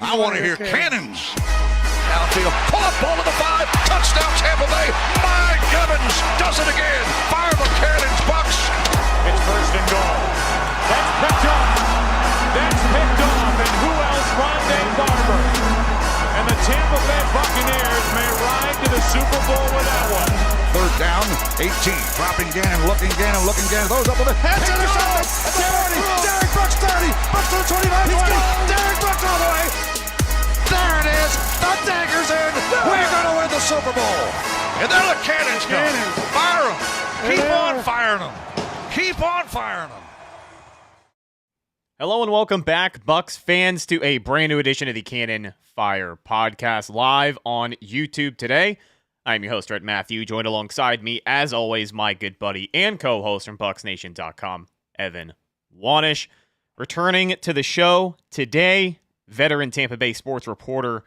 I want to hear cannons. Downfield, pull up, ball to the 5, touchdown Tampa Bay. Mike Evans does it again. Fire the cannons, Bucs. It's first and goal. That's picked off. That's picked off. And who else? Rondé Barber. And the Tampa Bay Buccaneers may ride to the Super Bowl with that one. Third down, 18. Dropping Gannon, looking Gannon. Those up with the head. Intercepted. 30. Derek Brooks 30. Brooks to the 25. 20. Derek Brooks all the way. There it is. The dagger's in. We're going to win the Super Bowl. And then the cannons come. Fire them. Keep on firing them. Keep on firing them. Hello and welcome back, Bucs fans, to a brand new edition of the Cannon Fire Podcast live on YouTube today. I'm your host, Rhett Matthew, joined alongside me, as always, my good buddy and co-host from BucsNation.com, Evan Wanish. Returning to the show today, veteran Tampa Bay sports reporter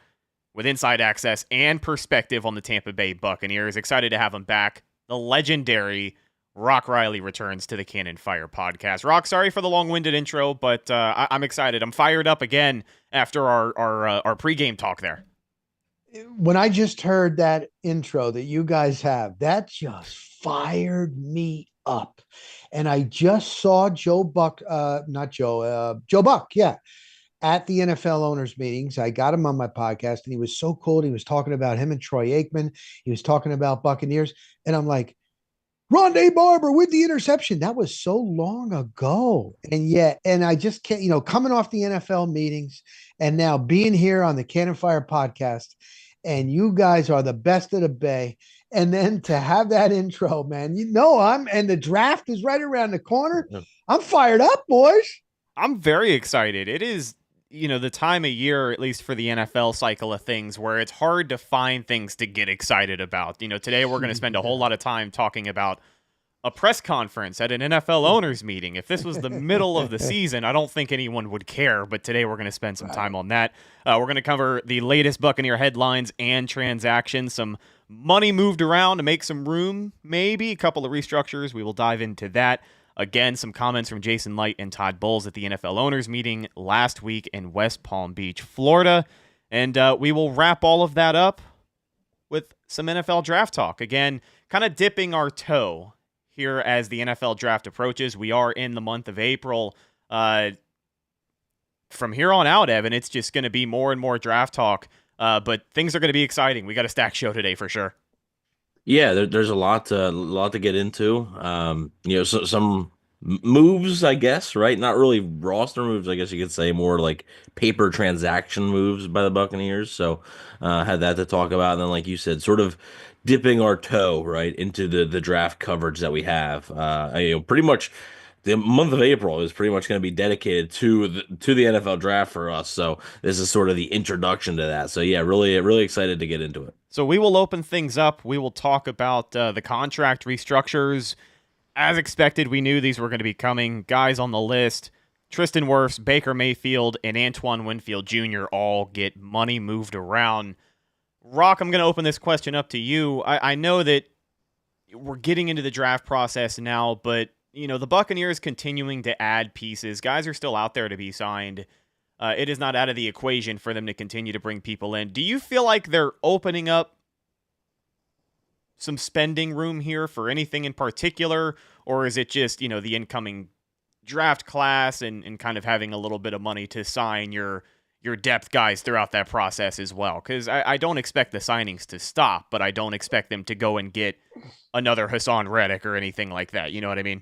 with inside access and perspective on the Tampa Bay Buccaneers. Excited to have him back. The legendary Rock Riley returns to the Cannon Fire Podcast. Rock, sorry for the long-winded intro, but I'm excited. I'm fired up again after our pregame talk there. When I just heard that intro that you guys have, that just fired me up. And I just saw Joe Buck, Joe Buck, yeah, at the NFL owners meetings. I got him on my podcast, and he was so cool. He was talking about him and Troy Aikman. He was talking about Buccaneers, and I'm like, Rondé Barber with the interception. That was so long ago. And I just can't, coming off the NFL meetings and now being here on the Cannon Fire Podcast, and you guys are the best of the Bay. And then to have that intro, man, and the draft is right around the corner. I'm fired up, boys. I'm very excited. It is, the time of year, at least for the NFL cycle of things, where it's hard to find things to get excited about. Today we're going to spend a whole lot of time talking about a press conference at an NFL owners meeting. If this was the middle of the season, I don't think anyone would care, but today we're going to spend some time on that. We're going to cover the latest Buccaneer headlines and transactions, some money moved around to make some room, maybe a couple of restructures. We will dive into that. Again, some comments from Jason Light and Todd Bowles at the NFL owners meeting last week in West Palm Beach, Florida. And we will wrap all of that up with some NFL draft talk. Again, kind of dipping our toe here as the NFL draft approaches. We are in the month of April. From here on out, Evan, it's just going to be more and more draft talk. But things are going to be exciting. We got a stacked show today for sure. Yeah, there's a lot to get into. Some moves, I guess, right? Not really roster moves, I guess you could say, more like paper transaction moves by the Buccaneers. So had that to talk about. And then, like you said, sort of dipping our toe, right, into the draft coverage that we have. Pretty much the month of April is pretty much going to be dedicated to the NFL draft for us. So this is sort of the introduction to that. So yeah, really excited to get into it. So we will open things up. We will talk about the contract restructures. As expected, we knew these were going to be coming. Guys on the list, Tristan Wirfs, Baker Mayfield, and Antoine Winfield Jr. all get money moved around. Rock, I'm going to open this question up to you. I know that we're getting into the draft process now, but the Buccaneers continuing to add pieces. Guys are still out there to be signed. It is not out of the equation for them to continue to bring people in. Do you feel like they're opening up some spending room here for anything in particular, or is it just, the incoming draft class and kind of having a little bit of money to sign your depth guys throughout that process as well? Because I don't expect the signings to stop, but I don't expect them to go and get another Hassan Reddick or anything like that. You know what I mean?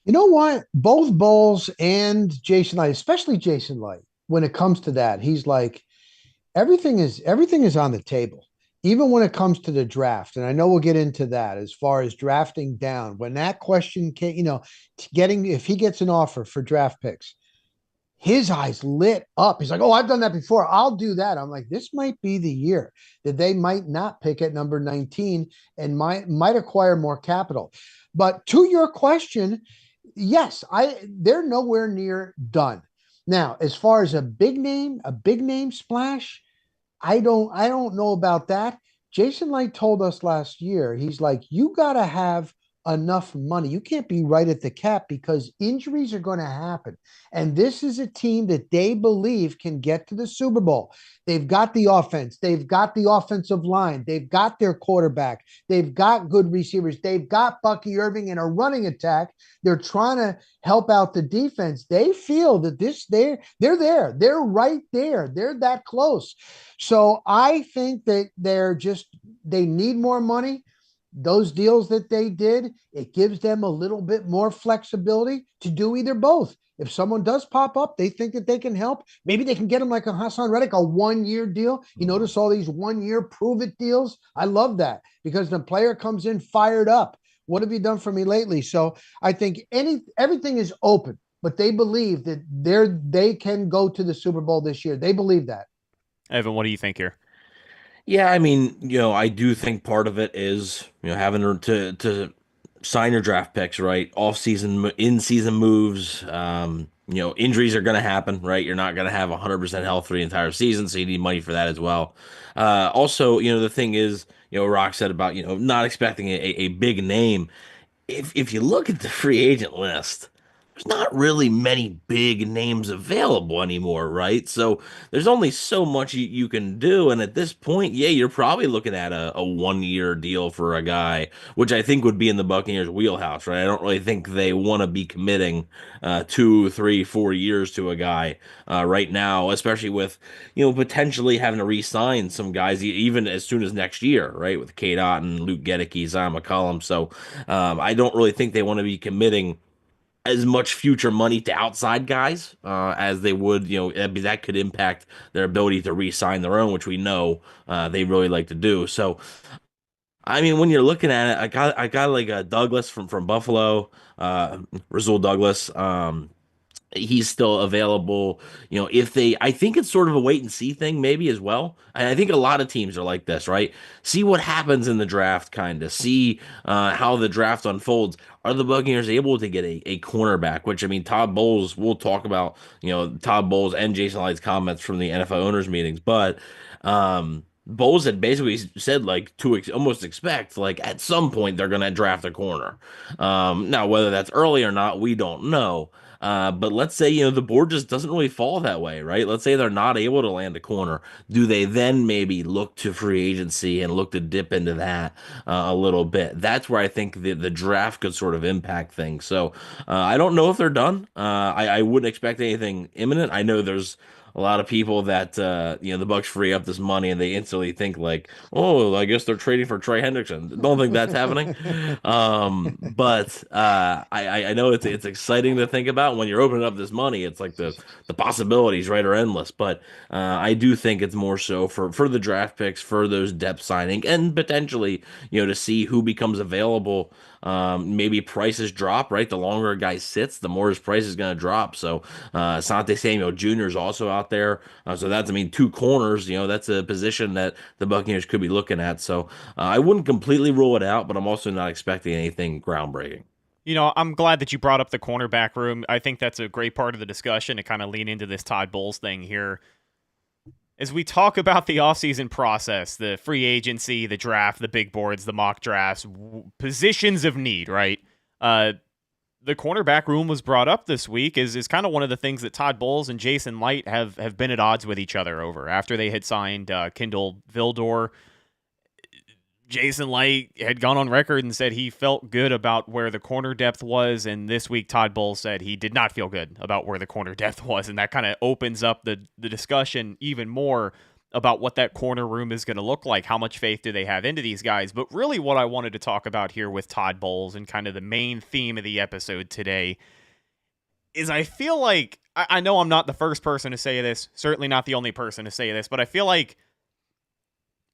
You know what? Both Bowles and Jason Light, especially Jason Light, when it comes to that, he's like, everything is on the table, even when it comes to the draft. And I know we'll get into that as far as drafting down. When that question came, if he gets an offer for draft picks, his eyes lit up. He's like, oh, I've done that before. I'll do that. I'm like, this might be the year that they might not pick at number 19 and might acquire more capital. But to your question, yes, they're nowhere near done. Now, as far as a big name splash, I don't know about that. Jason Light told us last year, he's like, you got to have enough money. You can't be right at the cap because injuries are going to happen. And this is a team that they believe can get to the Super Bowl. They've got the offense. They've got the offensive line. They've got their quarterback. They've got good receivers. They've got Bucky Irving in a running attack. They're trying to help out the defense. They feel that they're there. They're right there. They're that close. So I think that they need more money. Those deals that they did, it gives them a little bit more flexibility to do either both. If someone does pop up, they think that they can help. Maybe they can get them like a Hassan Reddick, a 1-year deal. You notice all these 1-year prove it deals. I love that because the player comes in fired up. What have you done for me lately? So I think everything is open, but they believe that they can go to the Super Bowl this year. They believe that. Evan, what do you think here? Yeah, I mean, I do think part of it is, having to sign your draft picks, right? Off-season, in-season moves. Injuries are going to happen, right? You're not going to have 100% health for the entire season, so you need money for that as well. Also, the thing is, Rock said about, not expecting a big name. If you look at the free agent list, there's not really many big names available anymore, right? So there's only so much you can do. And at this point, yeah, you're probably looking at a 1-year deal for a guy, which I think would be in the Buccaneers' wheelhouse, right? I don't really think they want to be committing 2, 3, 4 years to a guy right now, especially with, potentially having to re-sign some guys even as soon as next year, right? With Kate Otten, Luke Gedeke, Zion McCollum. So I don't really think they want to be committing as much future money to outside guys as they would, that could impact their ability to re-sign their own, which we know they really like to do. So, I mean, when you're looking at it, I got like a Douglas from Buffalo, Rasul Douglas. He's still available. I think it's sort of a wait and see thing, maybe as well. And I think a lot of teams are like this, right? See what happens in the draft, kind of see how the draft unfolds. Are the Buccaneers able to get a cornerback? Which, I mean, Todd Bowles, we'll talk about, Todd Bowles and Jason Licht's comments from the NFL owners meetings, but Bowles had basically said like to almost expect like at some point they're going to draft a corner. Now whether that's early or not, we don't know. But let's say, the board just doesn't really fall that way, right? Let's say they're not able to land a corner. Do they then maybe look to free agency and look to dip into that a little bit? That's where I think the draft could sort of impact things. So I don't know if they're done. I wouldn't expect anything imminent. I know there's a lot of people that the Bucs free up this money and they instantly think like, oh, I guess they're trading for Trey Hendrickson. Don't think that's happening. But I know it's exciting to think about when you're opening up this money. It's like the possibilities, right, are endless. But I do think it's more so for the draft picks, for those depth signing, and potentially to see who becomes available. Maybe prices drop, right? The longer a guy sits, the more his price is going to drop. So Asante Samuel Jr. is also out there. So that's, I mean, 2 corners, that's a position that the Buccaneers could be looking at. So I wouldn't completely rule it out, but I'm also not expecting anything groundbreaking. I'm glad that you brought up the cornerback room. I think that's a great part of the discussion to kind of lean into this Todd Bowles thing here. As we talk about the offseason process, the free agency, the draft, the big boards, the mock drafts, positions of need, right? The cornerback room was brought up this week is kind of one of the things that Todd Bowles and Jason Licht have been at odds with each other over. After they had signed Kindle Vildor, Jason Licht had gone on record and said he felt good about where the corner depth was, and this week Todd Bowles said he did not feel good about where the corner depth was, and that kind of opens up the discussion even more about what that corner room is going to look like. How much faith do they have into these guys? But really what I wanted to talk about here with Todd Bowles and kind of the main theme of the episode today is I feel like, I know I'm not the first person to say this, certainly not the only person to say this, but I feel like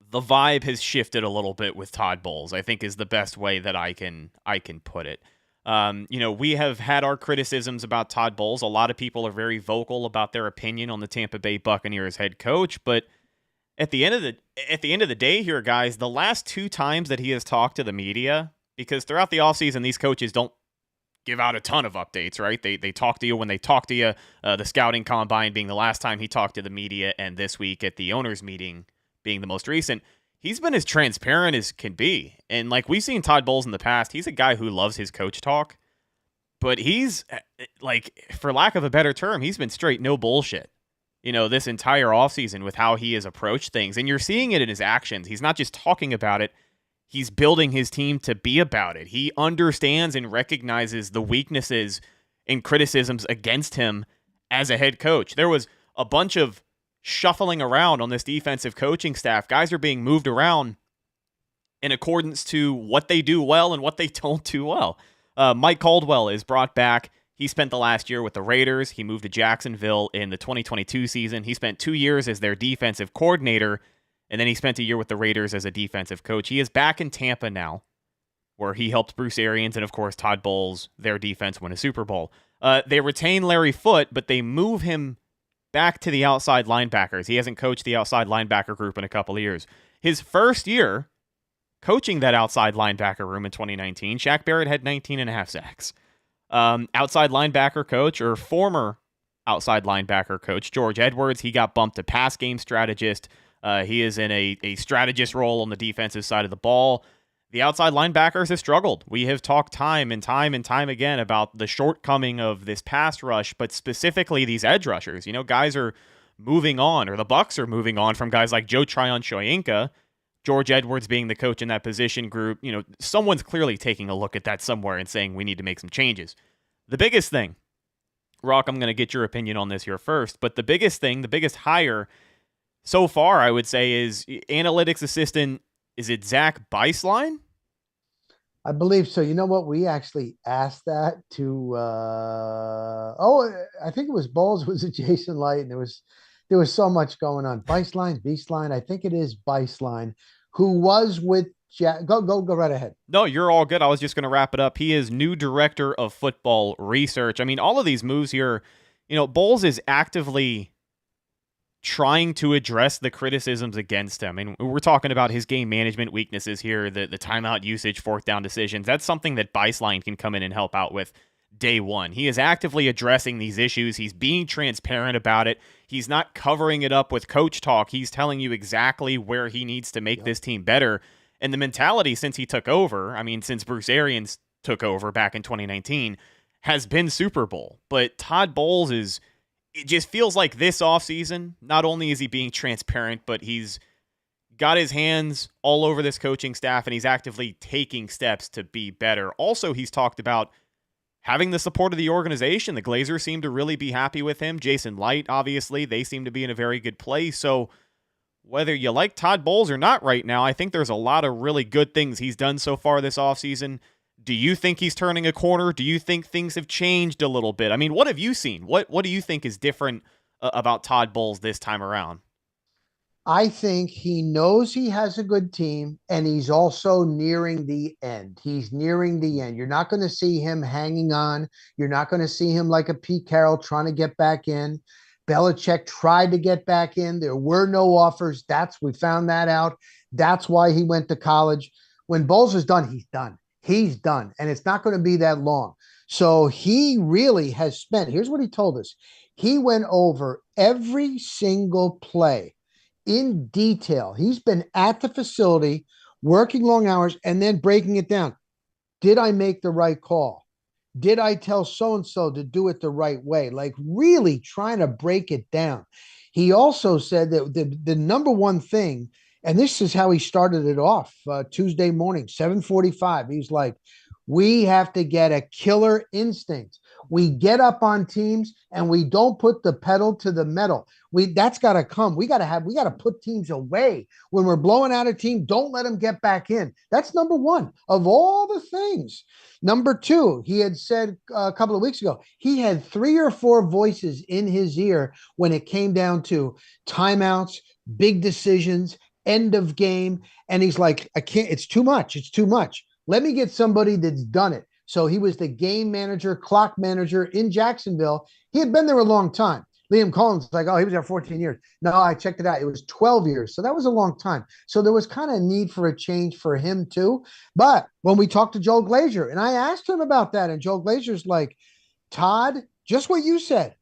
the vibe has shifted a little bit with Todd Bowles, I think is the best way that I can put it. We have had our criticisms about Todd Bowles. A lot of people are very vocal about their opinion on the Tampa Bay Buccaneers head coach, but at the end of the day here, guys, the last 2 times that he has talked to the media, because throughout the offseason, these coaches don't give out a ton of updates, right? They talk to you when they talk to you, the scouting combine being the last time he talked to the media, and this week at the owners meeting being the most recent. he's been as transparent as can be. And like we've seen Todd Bowles in the past, he's a guy who loves his coach talk, but he's like, for lack of a better term, he's been straight no bullshit, this entire offseason with how he has approached things. And you're seeing it in his actions. He's not just talking about it. He's building his team to be about it. He understands and recognizes the weaknesses and criticisms against him as a head coach. There was a bunch of shuffling around on this defensive coaching staff. Guys are being moved around in accordance to what they do well and what they don't do well. Mike Caldwell is brought back. He spent the last year with the Raiders. He moved to Jacksonville in the 2022 season. He spent 2 years as their defensive coordinator, and then he spent a year with the Raiders as a defensive coach. He is back in Tampa now, where he helped Bruce Arians and, of course, Todd Bowles, their defense, win a Super Bowl. They retain Larry Foote, but they move him back to the outside linebackers. He hasn't coached the outside linebacker group in a couple of years. His first year coaching that outside linebacker room in 2019, Shaq Barrett had 19.5 sacks. Outside linebacker coach, or former outside linebacker coach, George Edwards, he got bumped to pass game strategist. He is in a strategist role on the defensive side of the ball. The outside linebackers have struggled. We have talked time and time again about the shortcoming of this pass rush, but specifically these edge rushers. Guys are moving on, or the Bucs are moving on from guys like Joe Tryon-Shoyinka, George Edwards being the coach in that position group. Someone's clearly taking a look at that somewhere and saying we need to make some changes. The biggest thing, Rock, I'm going to get your opinion on this here first, but the biggest hire so far, I would say, is analytics assistant. Is it Zach Beislein? I believe so. You know what? We actually asked that to, I think it was Bowles, was it Jason Light? And there was so much going on. Beislein, I think it is Beislein, who was with go right ahead. No, you're all good. I was just going to wrap it up. He is new director of football research. I mean, all of these moves here, Bowles is actively trying to address the criticisms against him. And we're talking about his game management weaknesses here, the timeout usage, fourth down decisions. That's something that Beislein can come in and help out with day one. He is actively addressing these issues. He's being transparent about it. He's not covering it up with coach talk. He's telling you exactly where he needs to make this team better. And the mentality since he took over, since Bruce Arians took over back in 2019, has been Super Bowl. But Todd Bowles it just feels like this offseason, not only is he being transparent, but he's got his hands all over this coaching staff and he's actively taking steps to be better. Also, he's talked about having the support of the organization. The Glazers seem to really be happy with him. Jason Light, obviously, they seem to be in a very good place. So whether you like Todd Bowles or not right now, I think there's a lot of really good things he's done so far this offseason. Do you think he's turning a corner? Do you think things have changed a little bit? What have you seen? What do you think is different about Todd Bowles this time around? I think he knows he has a good team, and he's also nearing the end. He's nearing the end. You're not going to see him hanging on. You're not going to see him like a Pete Carroll trying to get back in. Belichick tried to get back in. There were no offers. We found that out. That's why he went to college. When Bowles is done, he's done. He's done, and it's not going to be that long. So he really has spent, here's what he told us. He went over every single play in detail. He's been at the facility, working long hours, and then breaking it down. Did I make the right call? Did I tell so-and-so to do it the right way? Like really trying to break it down. He also said that the number one thing, and this is how he started it off Tuesday morning, 7:45. He's like, we have to get a killer instinct. We get up on teams and we don't put the pedal to the metal. That's got to come. We got to put teams away. When we're blowing out a team, don't let them get back in. That's number one of all the things. Number two, he had said a couple of weeks ago, he had 3 or 4 voices in his ear when it came down to timeouts, big decisions, end of game. And he's like, I can't, it's too much. It's too much. Let me get somebody that's done it. So he was the game manager, clock manager in Jacksonville. He had been there a long time. Liam Collins was like, oh, he was there 14 years. No, I checked it out. It was 12 years. So that was a long time. So there was kind of need for a change for him too. But when we talked to Joel Glazier, and I asked him about that, and Joel Glazier's like, Todd, just what you said.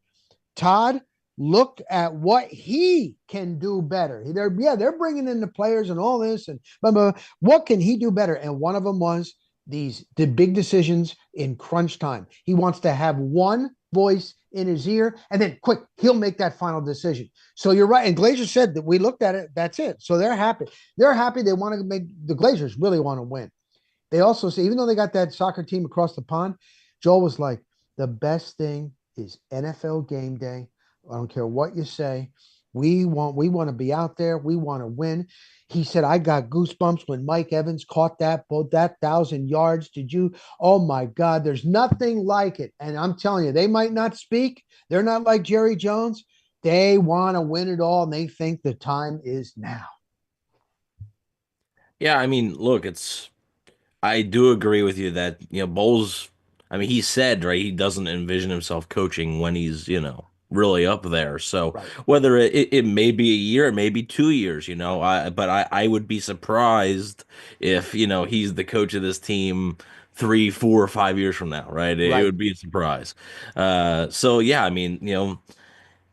Todd look at what he can do better. They're bringing in the players and all this, and blah, blah, blah. What can he do better? And one of them was the big decisions in crunch time. He wants to have one voice in his ear, and then quick, he'll make that final decision. So you're right. And Glazer said that we looked at it. That's it. So they're happy. They're happy. They want to make the Glazers really want to win. They also say, even though they got that soccer team across the pond, Joel was like, the best thing is NFL game day. I don't care what you say. We want to be out there. We want to win. He said, I got goosebumps when Mike Evans caught that 1,000 yards. Did you? Oh my God, there's nothing like it. And I'm telling you, they might not speak. They're not like Jerry Jones. They want to win it all, and they think the time is now. Yeah, I mean, look, I do agree with you that, Bowles, I mean, he said, right, he doesn't envision himself coaching when he's, really up there. So Right. whether it may be a year, it may be 2 years, I would be surprised if, he's the coach of this team 3, 4, or 5 years from now, right? It Right. would be a surprise. So yeah, I mean,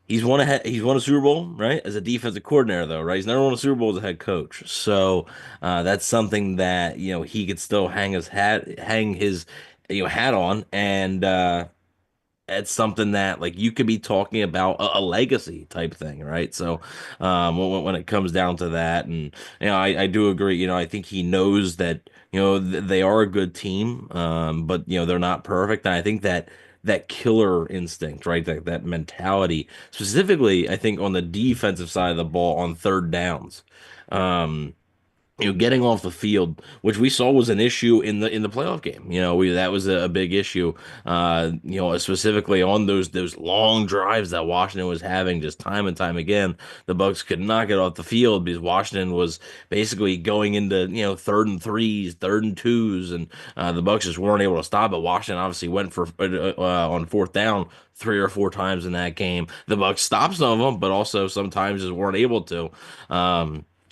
he's won a Super Bowl, right? As a defensive coordinator, though, right? He's never won a Super Bowl as a head coach. So that's something that he could still hang his hat on, and it's something that like you could be talking about a legacy type thing, right? So when it comes down to that, and I do agree. I think he knows that they are a good team, but they're not perfect, and I think that killer instinct, right? That mentality, specifically, I think on the defensive side of the ball on third downs. Um, getting off the field, which we saw was an issue in the playoff game. That was a big issue. Specifically on those long drives that Washington was having, just time and time again, the Bucs could not get off the field because Washington was basically going into third and threes, third and twos, and the Bucs just weren't able to stop it. Washington obviously went for on fourth down 3 or 4 times in that game. The Bucs stopped some of them, but also sometimes just weren't able to.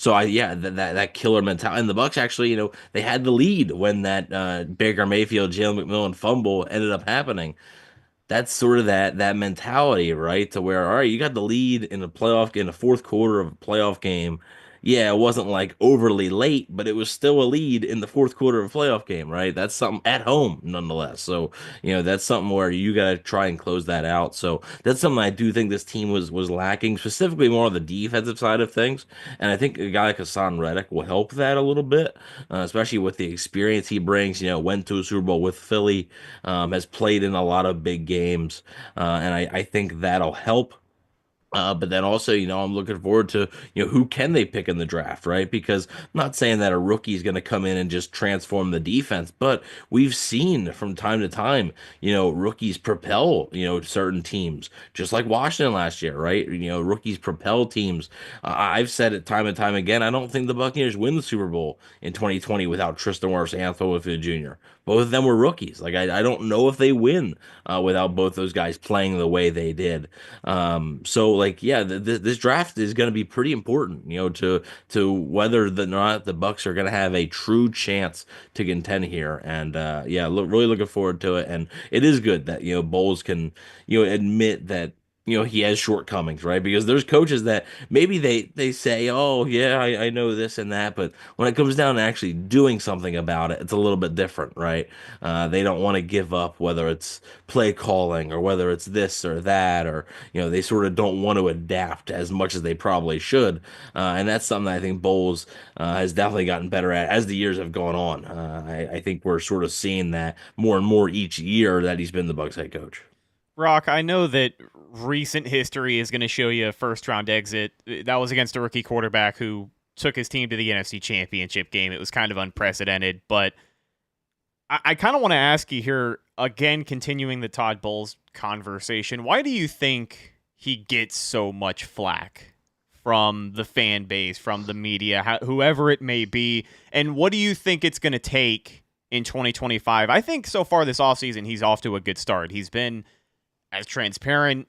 So that killer mentality, and the Bucs actually, they had the lead when that Baker Mayfield, Jalen McMillan fumble ended up happening. That's sort of that mentality, right? To where, all right, you got the lead in the fourth quarter of a playoff game. Yeah, it wasn't like overly late, but it was still a lead in the fourth quarter of a playoff game, right? That's something at home, nonetheless. So, that's something where you got to try and close that out. So that's something I do think this team was lacking, specifically more on the defensive side of things. And I think a guy like Hassan Reddick will help that a little bit, especially with the experience he brings. Went to a Super Bowl with Philly, has played in a lot of big games, and I think that'll help. But then also, I'm looking forward to, who can they pick in the draft, right? Because I'm not saying that a rookie is going to come in and just transform the defense, but we've seen from time to time, rookies propel, certain teams, just like Washington last year, right? Rookies propel teams. I've said it time and time again. I don't think the Buccaneers win the Super Bowl in 2020 without Tristan Wirfs and Anthony Whitfield Jr. Both of them were rookies. Like, I don't know if they win without both those guys playing the way they did. So like, yeah, this draft is going to be pretty important, to whether or not the Bucs are going to have a true chance to contend here. And really looking forward to it. And it is good that Bowles can admit that he has shortcomings, right? Because there's coaches that maybe they say, oh yeah, I know this and that, but when it comes down to actually doing something about it, it's a little bit different, right? They don't want to give up, whether it's play calling or whether it's this or that, or they sort of don't want to adapt as much as they probably should, and that's something that I think Bowles has definitely gotten better at as the years have gone on. I think we're sort of seeing that more and more each year that he's been the Bucs head coach. Rock, I know that recent history is going to show you a first-round exit. That was against a rookie quarterback who took his team to the NFC Championship game. It was kind of unprecedented, but I kind of want to ask you here, again, continuing the Todd Bowles conversation, why do you think he gets so much flack from the fan base, from the media, whoever it may be, and what do you think it's going to take in 2025? I think so far this offseason, he's off to a good start. He's been as transparent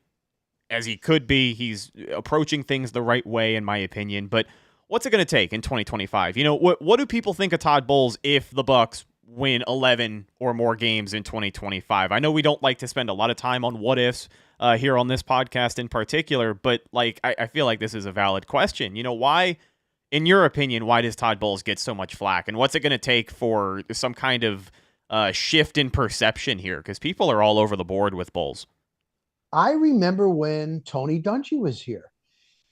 as he could be. He's approaching things the right way, in my opinion. But what's it going to take in 2025? What do people think of Todd Bowles if the Bucs win 11 or more games in 2025? I know we don't like to spend a lot of time on what ifs here on this podcast in particular, but like I feel like this is a valid question. Why, in your opinion, why does Todd Bowles get so much flack, and what's it going to take for some kind of shift in perception here? Because people are all over the board with Bowles. I remember when Tony Dungy was here,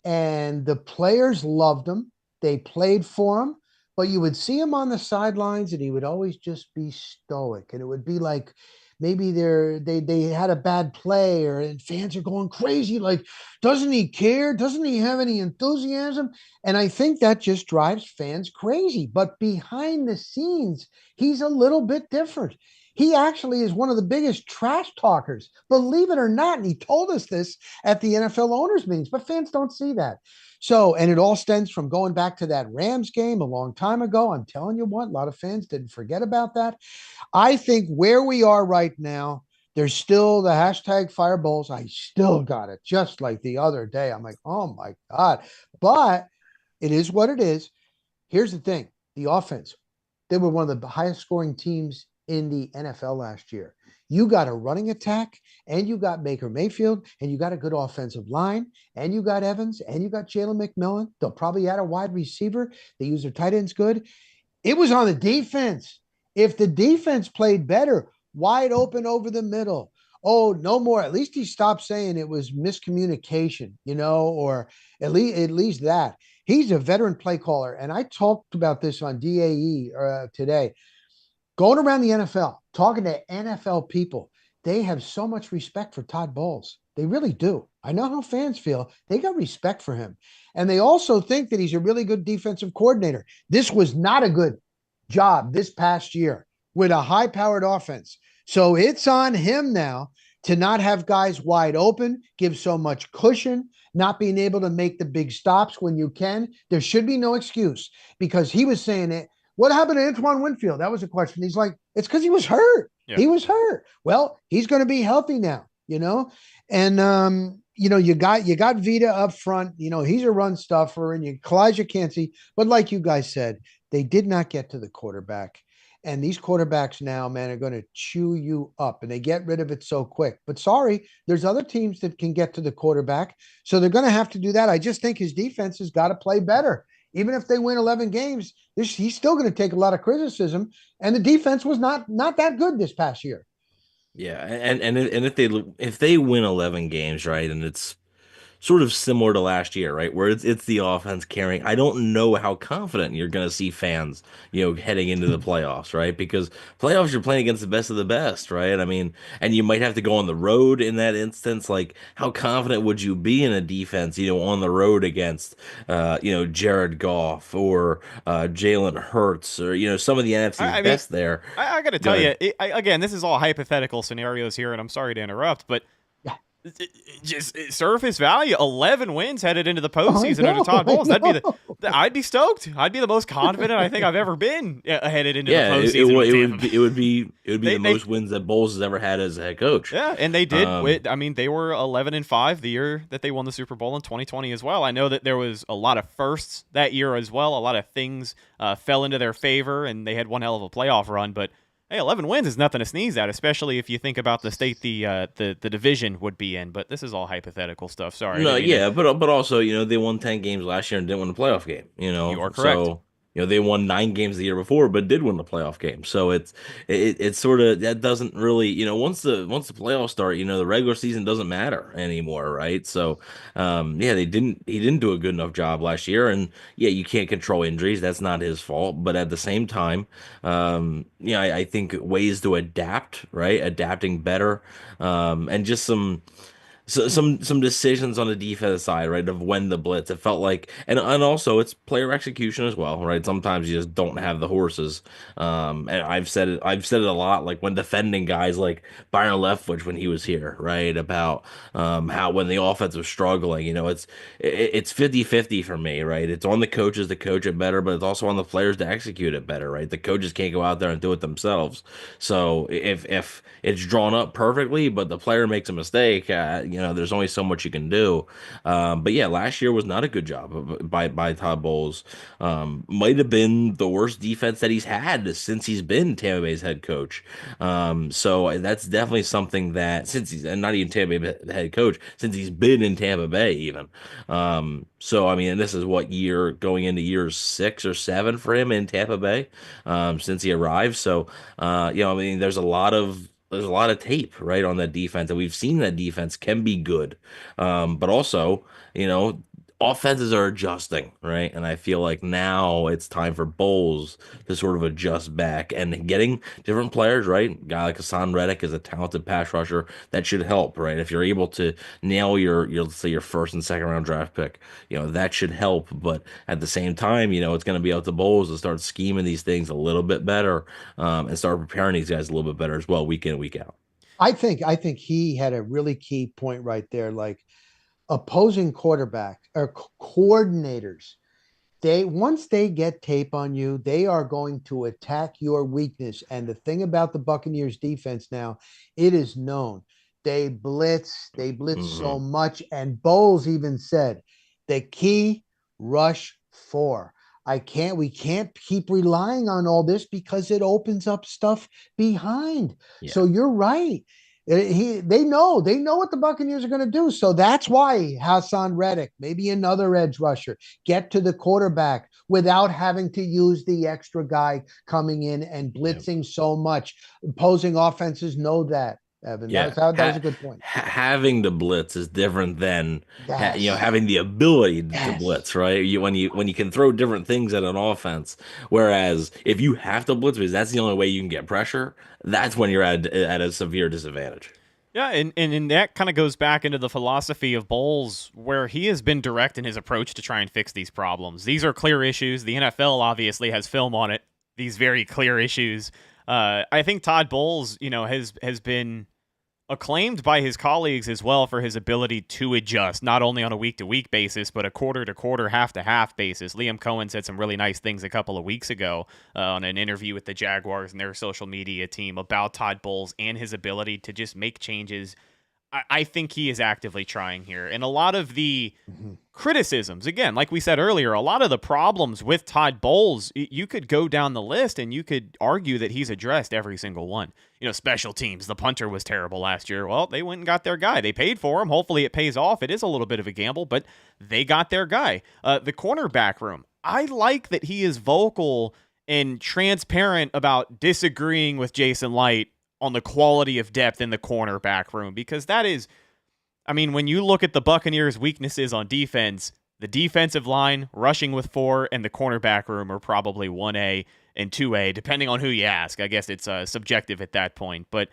and the players loved him. They played for him, but you would see him on the sidelines, and he would always just be stoic. And it would be like maybe they had a bad play, and fans are going crazy. Like, doesn't he care? Doesn't he have any enthusiasm? And I think that just drives fans crazy. But behind the scenes, he's a little bit different. He actually is one of the biggest trash talkers, believe it or not. And he told us this at the NFL owners meetings, but fans don't see that. So, and it all stems from going back to that Rams game a long time ago. I'm telling you what, a lot of fans didn't forget about that. I think where we are right now, there's still the hashtag Fire Bowles. I still got it just like the other day. I'm like, oh my God. But it is what it is. Here's the thing. The offense, they were one of the highest scoring teams in the NFL last year. You got a running attack, and you got Baker Mayfield, and you got a good offensive line, and you got Evans, and you got Jalen McMillan. They'll probably add a wide receiver. They use their tight ends good. It was on the defense. If the defense played better, wide open over the middle. Oh, no more. At least he stopped saying it was miscommunication, or at least that. He's a veteran play caller, and I talked about this on DAE today. Going around the NFL, talking to NFL people, they have so much respect for Todd Bowles. They really do. I know how fans feel. They got respect for him. And they also think that he's a really good defensive coordinator. This was not a good job this past year with a high-powered offense. So it's on him now to not have guys wide open, give so much cushion, not being able to make the big stops when you can. There should be no excuse, because he was saying it. What happened to Antoine Winfield? That was a question. He's like, it's because he was hurt. Yeah. He was hurt. Well, he's going to be healthy now, And you got Vita up front. He's a run stuffer, and Kalijah Kancey. But like you guys said, they did not get to the quarterback. And these quarterbacks now, man, are going to chew you up, and they get rid of it so quick. But sorry, there's other teams that can get to the quarterback, so they're going to have to do that. I just think his defense has got to play better. Even if they win 11 games, he's still going to take a lot of criticism. And the defense was not that good this past year. Yeah, and if they win 11 games, right, and it's sort of similar to last year, right, where it's the offense carrying. I don't know how confident you're going to see fans, heading into the playoffs, right? Because playoffs, you're playing against the best of the best, right? I mean, and you might have to go on the road in that instance. Like, how confident would you be in a defense, on the road against, Jared Goff or Jalen Hurts or some of the NFC's best there? I got to tell you, again, this is all hypothetical scenarios here, and I'm sorry to interrupt, but. Just surface value, 11 wins headed into the postseason under Todd Bowles. I'd be stoked. I'd be the most confident I think I've ever been headed into the postseason. It would be the most wins that Bowles has ever had as a head coach. Yeah, and they did. They were 11-5 the year that they won the Super Bowl in 2020 as well. I know that there was a lot of firsts that year as well. A lot of things fell into their favor, and they had one hell of a playoff run, but. Hey, 11 wins is nothing to sneeze at, especially if you think about the state the division would be in. But this is all hypothetical stuff. Sorry. No, yeah, but also, they won 10 games last year and didn't win a playoff game. You are correct. So, they won 9 games the year before, but did win the playoff game. So it's sort of, that doesn't really, once the playoffs start, the regular season doesn't matter anymore, right? So, he didn't do a good enough job last year, and you can't control injuries. That's not his fault. But at the same time, I think ways to adapt, right? Adapting better, and just some decisions on the defense side, right, of when the blitz. It felt like, and also it's player execution as well, right? Sometimes you just don't have the horses. And I've said it a lot, like when defending guys like Byron Leftwich when he was here, right, about how when the offense was struggling, it's 50-50 for me, right? It's on the coaches to coach it better, but it's also on the players to execute it better, right? The coaches can't go out there and do it themselves. So if it's drawn up perfectly, but the player makes a mistake, there's only so much you can do. But yeah, last year was not a good job by Todd Bowles. Might have been the worst defense that he's had since he's been Tampa Bay's head coach. So that's definitely something that since he's and not even Tampa Bay head coach, since he's been in Tampa Bay even. So I mean, this is what year going into year 6 or 7 for him in Tampa Bay, since he arrived. So I mean, there's a lot of tape right on that defense, and we've seen that defense can be good, but also offenses are adjusting, right? And I feel like now it's time for Bowles to sort of adjust back and getting different players, right? A guy like Hassan Reddick is a talented pass rusher that should help, right? If you're able to nail your let's say your first and second round draft pick, that should help. But at the same time, it's going to be up to Bowles to start scheming these things a little bit better, and start preparing these guys a little bit better as well, week in, week out. I think he had a really key point right there. Like, opposing quarterback or coordinators, once they get tape on you, they are going to attack your weakness. And the thing about the Buccaneers defense now, it is known. They blitz so much. And Bowles even said the key, rush 4. We can't keep relying on all this because it opens up stuff behind. Yeah. So you're right. They know what the Buccaneers are going to do. So that's why Hassan Reddick, maybe another edge rusher, get to the quarterback without having to use the extra guy coming in and blitzing so much. Opposing offenses know that, Evan. Yeah, That was a good point. Having to blitz is different than Yes. having the ability to Yes. blitz, right? When you can throw different things at an offense, whereas if you have to blitz because that's the only way you can get pressure, that's when you're at a severe disadvantage. Yeah, and that kind of goes back into the philosophy of Bowles, where he has been direct in his approach to try and fix these problems. These are clear issues. The NFL obviously has film on it. These very clear issues. I think Todd Bowles, has been acclaimed by his colleagues as well for his ability to adjust, not only on a week-to-week basis, but a quarter-to-quarter, half-to-half basis. Liam Cohen said some really nice things a couple of weeks ago on an interview with the Jaguars and their social media team about Todd Bowles and his ability to just make changes. I think he is actively trying here. And a lot of the criticisms, again, like we said earlier, a lot of the problems with Todd Bowles, you could go down the list and you could argue that he's addressed every single one. Special teams, the punter was terrible last year. Well, they went and got their guy. They paid for him. Hopefully it pays off. It is a little bit of a gamble, but they got their guy. The cornerback room, I like that he is vocal and transparent about disagreeing with Jason Light on the quality of depth in the cornerback room, because that is, when you look at the Buccaneers' weaknesses on defense, the defensive line, rushing with 4, and the cornerback room are probably 1A and 2A, depending on who you ask. I guess it's subjective at that point. But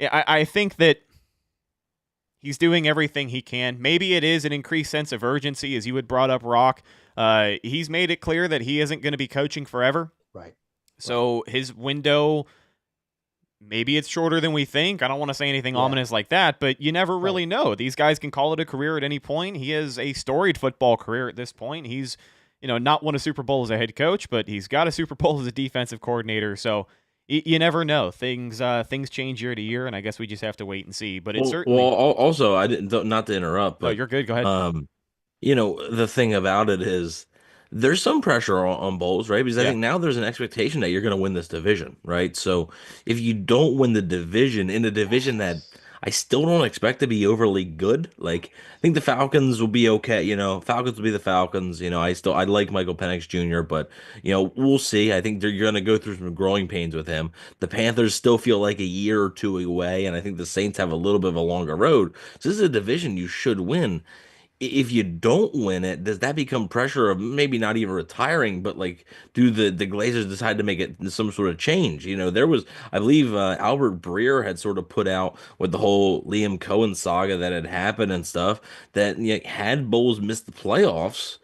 I think that he's doing everything he can. Maybe it is an increased sense of urgency, as you had brought up, Rock. He's made it clear that he isn't going to be coaching forever. Right. So his window, maybe it's shorter than we think. I don't want to say anything ominous like that, but you never really know. These guys can call it a career at any point. He has a storied football career at this point. He's, not won a Super Bowl as a head coach, but he's got a Super Bowl as a defensive coordinator. So you never know. Things change year to year, and I guess we just have to wait and see. But it's certainly. Well, also, I didn't, not to interrupt, but you're good. Go ahead. The thing about it is there's some pressure on Bowles, right? Because I think now there's an expectation that you're going to win this division, right? So if you don't win the division in a division that I still don't expect to be overly good, like I think the Falcons will be okay. Falcons will be the Falcons. I like Michael Penix Jr., but we'll see. I think you're going to go through some growing pains with him. The Panthers still feel like a year or two away, and I think the Saints have a little bit of a longer road. So this is a division you should win. If you don't win it, does that become pressure of maybe not even retiring, but like, do the Glazers decide to make it some sort of change? There was, I Bleav, Albert Breer had sort of put out with the whole Liam Cohen saga that had happened and stuff, that had Bowles missed the playoffs,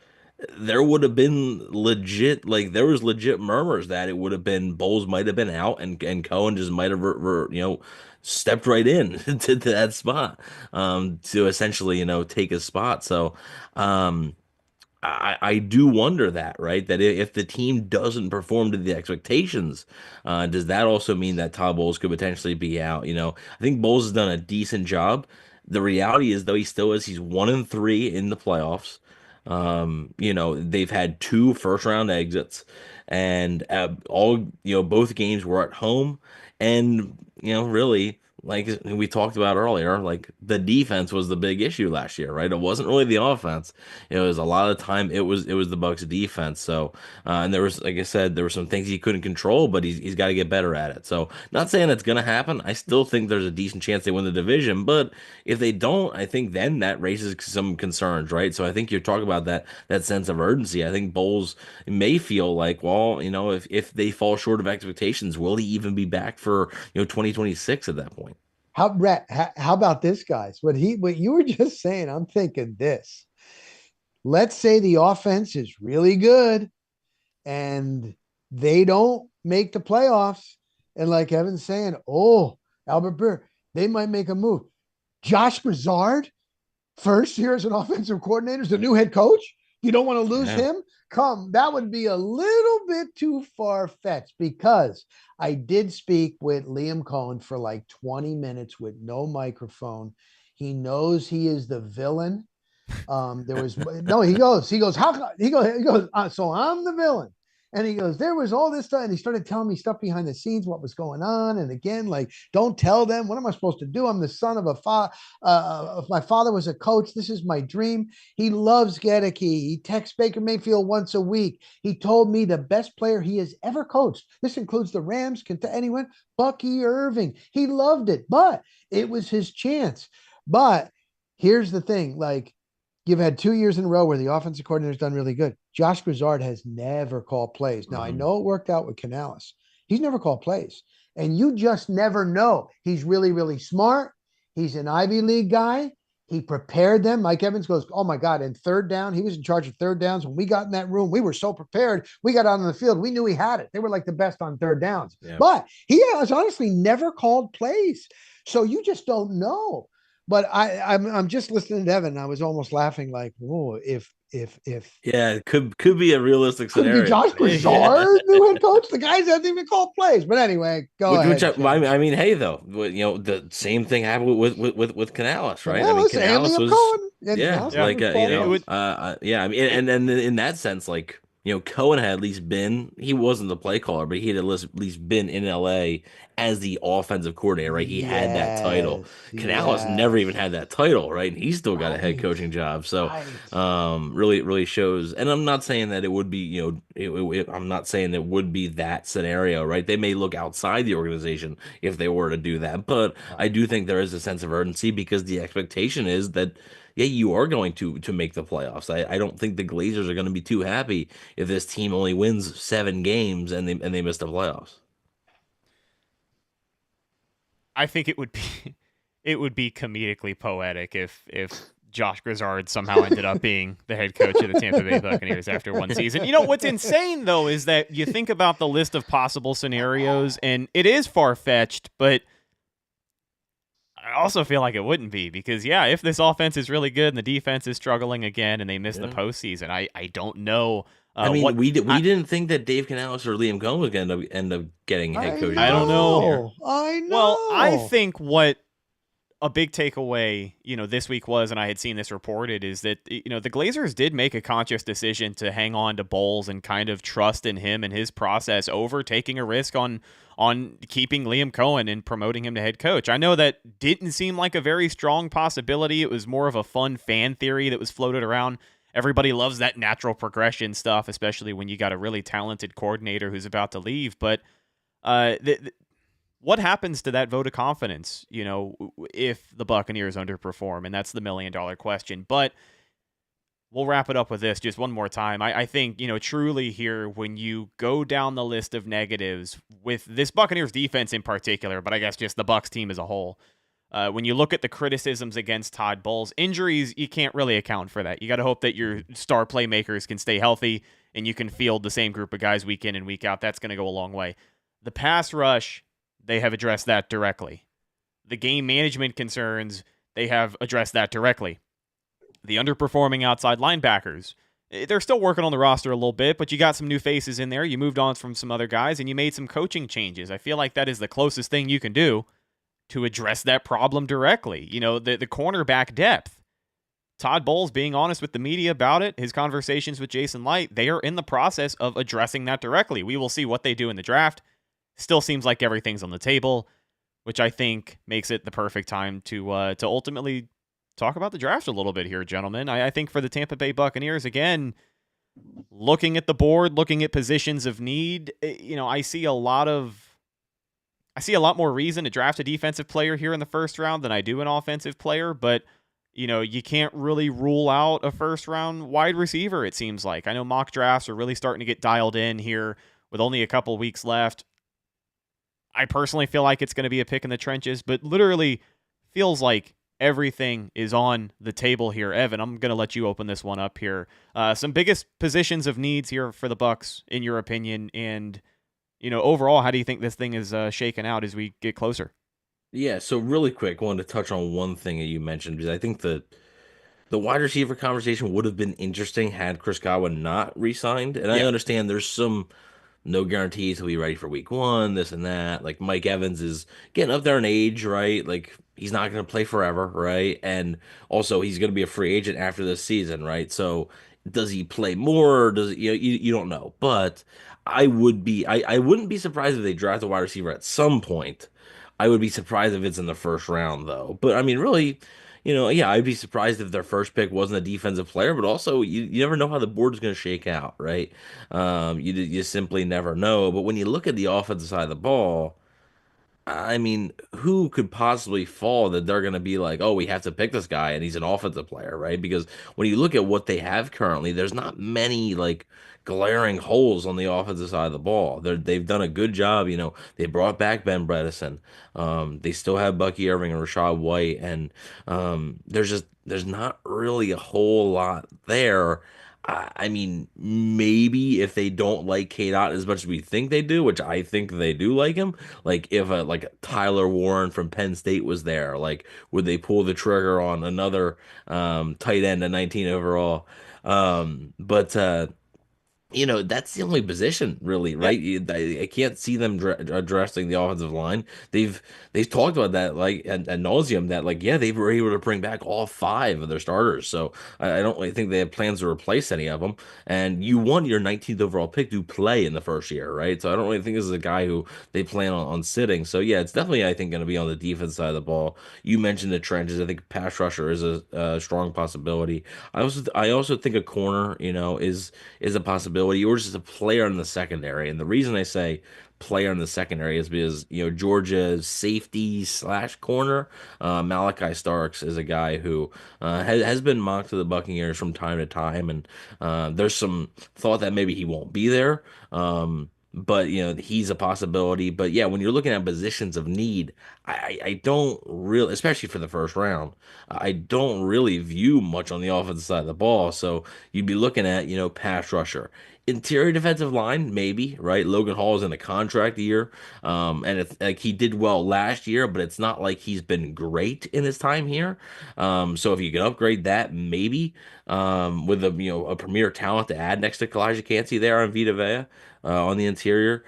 there would have been legit, like there was legit murmurs that it would have been Bowles might have been out and Cohen just might have stepped right in to that spot to essentially take his spot. So I do wonder that, right? That if the team doesn't perform to the expectations, does that also mean that Todd Bowles could potentially be out? I think Bowles has done a decent job. The reality is, though, he still is. He's 1-3 in the playoffs. They've had 2 first-round exits, and both games were at home. And really, like we talked about earlier, like the defense was the big issue last year, right? It wasn't really the offense. It was a lot of the time it was the Bucs defense. So and there was, like I said, there were some things he couldn't control, but he's got to get better at it. So not saying it's gonna happen. I still think there's a decent chance they win the division, but if they don't, I think then that raises some concerns, right? So I think you're talking about that sense of urgency. I think Bowles may feel like, well, if they fall short of expectations, will he even be back for 2026 at that point? Rhett, how about this, guys? What you were just saying, I'm thinking this. Let's say the offense is really good and they don't make the playoffs. And like Evan's saying, oh, Albert Breer, they might make a move. Josh Broussard, first year as an offensive coordinator, is the new head coach. You don't want to lose him? That would be a little bit too far-fetched, because I did speak with Liam Cohen for like 20 minutes with no microphone. He knows he is the villain. He goes, so I'm the villain. And he goes, there was all this stuff. And he started telling me stuff behind the scenes, what was going on. And again, like, don't tell them. What am I supposed to do? I'm the son of if my father was a coach, this is my dream. He loves Gedeke. He texts Baker Mayfield once a week. He told me the best player he has ever coached, this includes the Rams, anyone, Bucky Irving. He loved it, but it was his chance. But here's the thing, like, you've had 2 years in a row where the offensive coordinator's done really good. Josh Broussard has never called plays. Now, I know it worked out with Canales. He's never called plays. And you just never know. He's really, really smart. He's an Ivy League guy. He prepared them. Mike Evans goes, oh, my God, and third down, he was in charge of third downs. When we got in that room, we were so prepared. We got out on the field. We knew he had it. They were like the best on third downs. Yeah. But he has honestly never called plays. So you just don't know. But I'm just listening to Evan. I was almost laughing, like, whoa, if it could be a realistic scenario. Could be Josh Broussard, new head coach. The guys haven't even called plays. But anyway, go ahead. I mean, hey, though, the same thing happened with Canales, right? Canales was Cohen. I mean, and then in that sense, like, Cohen had at least been, he wasn't the play caller, but he had at least been in LA as the offensive coordinator, right? He had that title. Canales never even had that title, right? And he still got a head coaching job. So, really, really shows. And I'm not saying that it would be, I'm not saying it would be that scenario, right? They may look outside the organization if they were to do that. But I do think there is a sense of urgency, because the expectation is that, yeah, you are going to make the playoffs. I don't think the Glazers are going to be too happy if this team only wins 7 games and they miss the playoffs. I think it would be comedically poetic if Josh Broussard somehow ended up being the head coach of the Tampa Bay Buccaneers after one season. What's insane, though, is that you think about the list of possible scenarios, and it is far-fetched, but I also feel like it wouldn't be, because, if this offense is really good and the defense is struggling again and they miss the postseason, I don't know. We didn't think that Dave Canales or Liam Cohen was going to end up getting head coach. I don't know. I know. Well, I think what a big takeaway, this week was, and I had seen this reported, is that, the Glazers did make a conscious decision to hang on to Bowles and kind of trust in him and his process over taking a risk on keeping Liam Cohen and promoting him to head coach. I know that didn't seem like a very strong possibility. It was more of a fun fan theory that was floated around. Everybody loves that natural progression stuff, especially when you got a really talented coordinator who's about to leave. But what happens to that vote of confidence, if the Buccaneers underperform? And that's the $1 million question. But we'll wrap it up with this just one more time. I think, truly here, when you go down the list of negatives with this Buccaneers defense in particular, but I guess just the Bucs team as a whole, when you look at the criticisms against Todd Bowles, injuries, you can't really account for that. You got to hope that your star playmakers can stay healthy and you can field the same group of guys week in and week out. That's going to go a long way. The pass rush, they have addressed that directly. The game management concerns, they have addressed that directly. The underperforming outside linebackers, they're still working on the roster a little bit, but you got some new faces in there. You moved on from some other guys, and you made some coaching changes. I feel like that is the closest thing you can do to address that problem directly. The cornerback depth. Todd Bowles being honest with the media about it, his conversations with Jason Light, they are in the process of addressing that directly. We will see what they do in the draft. Still seems like everything's on the table, which I think makes it the perfect time to ultimately talk about the draft a little bit here, gentlemen. I think for the Tampa Bay Buccaneers, again, looking at the board, looking at positions of need, I see a lot more reason to draft a defensive player here in the first round than I do an offensive player, but you can't really rule out a first-round wide receiver, it seems like. I know mock drafts are really starting to get dialed in here with only a couple weeks left. I personally feel like it's going to be a pick in the trenches, but literally feels like everything is on the table here. Evan, I'm going to let you open this one up here. Some biggest positions of needs here for the Bucs, in your opinion, and overall, how do you think this thing is shaken out as we get closer? Yeah, so really quick, I wanted to touch on one thing that you mentioned because I think the wide receiver conversation would have been interesting had Chris Godwin not re-signed. And I Yeah. understand there's some no guarantees he'll be ready for week one, this and that. Like Mike Evans is getting up there in age, right? Like he's not going to play forever, right? And also he's going to be a free agent after this season, right? So does he play more? Or does you don't know. But I wouldn't be surprised if they draft a wide receiver at some point. I would be surprised if it's in the first round though. But I mean, really, yeah, I'd be surprised if their first pick wasn't a defensive player, but also you never know how the board is going to shake out, right? You simply never know. But when you look at the offensive side of the ball, I mean, who could possibly fall that they're going to be like, oh, we have to pick this guy and he's an offensive player, right? Because when you look at what they have currently, there's not many like glaring holes on the offensive side of the ball. They've done a good job. They brought back Ben Bredesen. They still have Bucky Irving and Rashad White, and there's not really a whole lot there. I mean, maybe if they don't like K-Dot as much as we think they do, which I think they do like him, like if like Tyler Warren from Penn State was there, like would they pull the trigger on another tight end at 19 overall? But that's the only position really, Yeah. right? I can't see them addressing the offensive line. They've talked about that like ad nauseum that like yeah they were able to bring back all five of their starters. So I don't really think they have plans to replace any of them. And you want your 19th overall pick to play in the first year, right? So I don't really think this is a guy who they plan on sitting. So yeah, it's definitely I think going to be on the defense side of the ball. You mentioned the trenches. I think pass rusher is a strong possibility. I also think a corner, is a possibility, or just a player in the secondary. And the reason I say player in the secondary is because Georgia's safety slash corner Malachi Starks is a guy who has been mocked to the Buccaneers from time to time, and there's some thought that maybe he won't be there. But he's a possibility. But yeah, when you're looking at positions of need, I don't really, especially for the first round, I don't really view much on the offensive side of the ball. So you'd be looking at pass rusher, interior defensive line, maybe, right? Logan Hall is in a contract year, and it's like he did well last year, but it's not like he's been great in his time here. So if you can upgrade that, maybe with a premier talent to add next to Kalijah Cansey there on Vita Vea on the interior.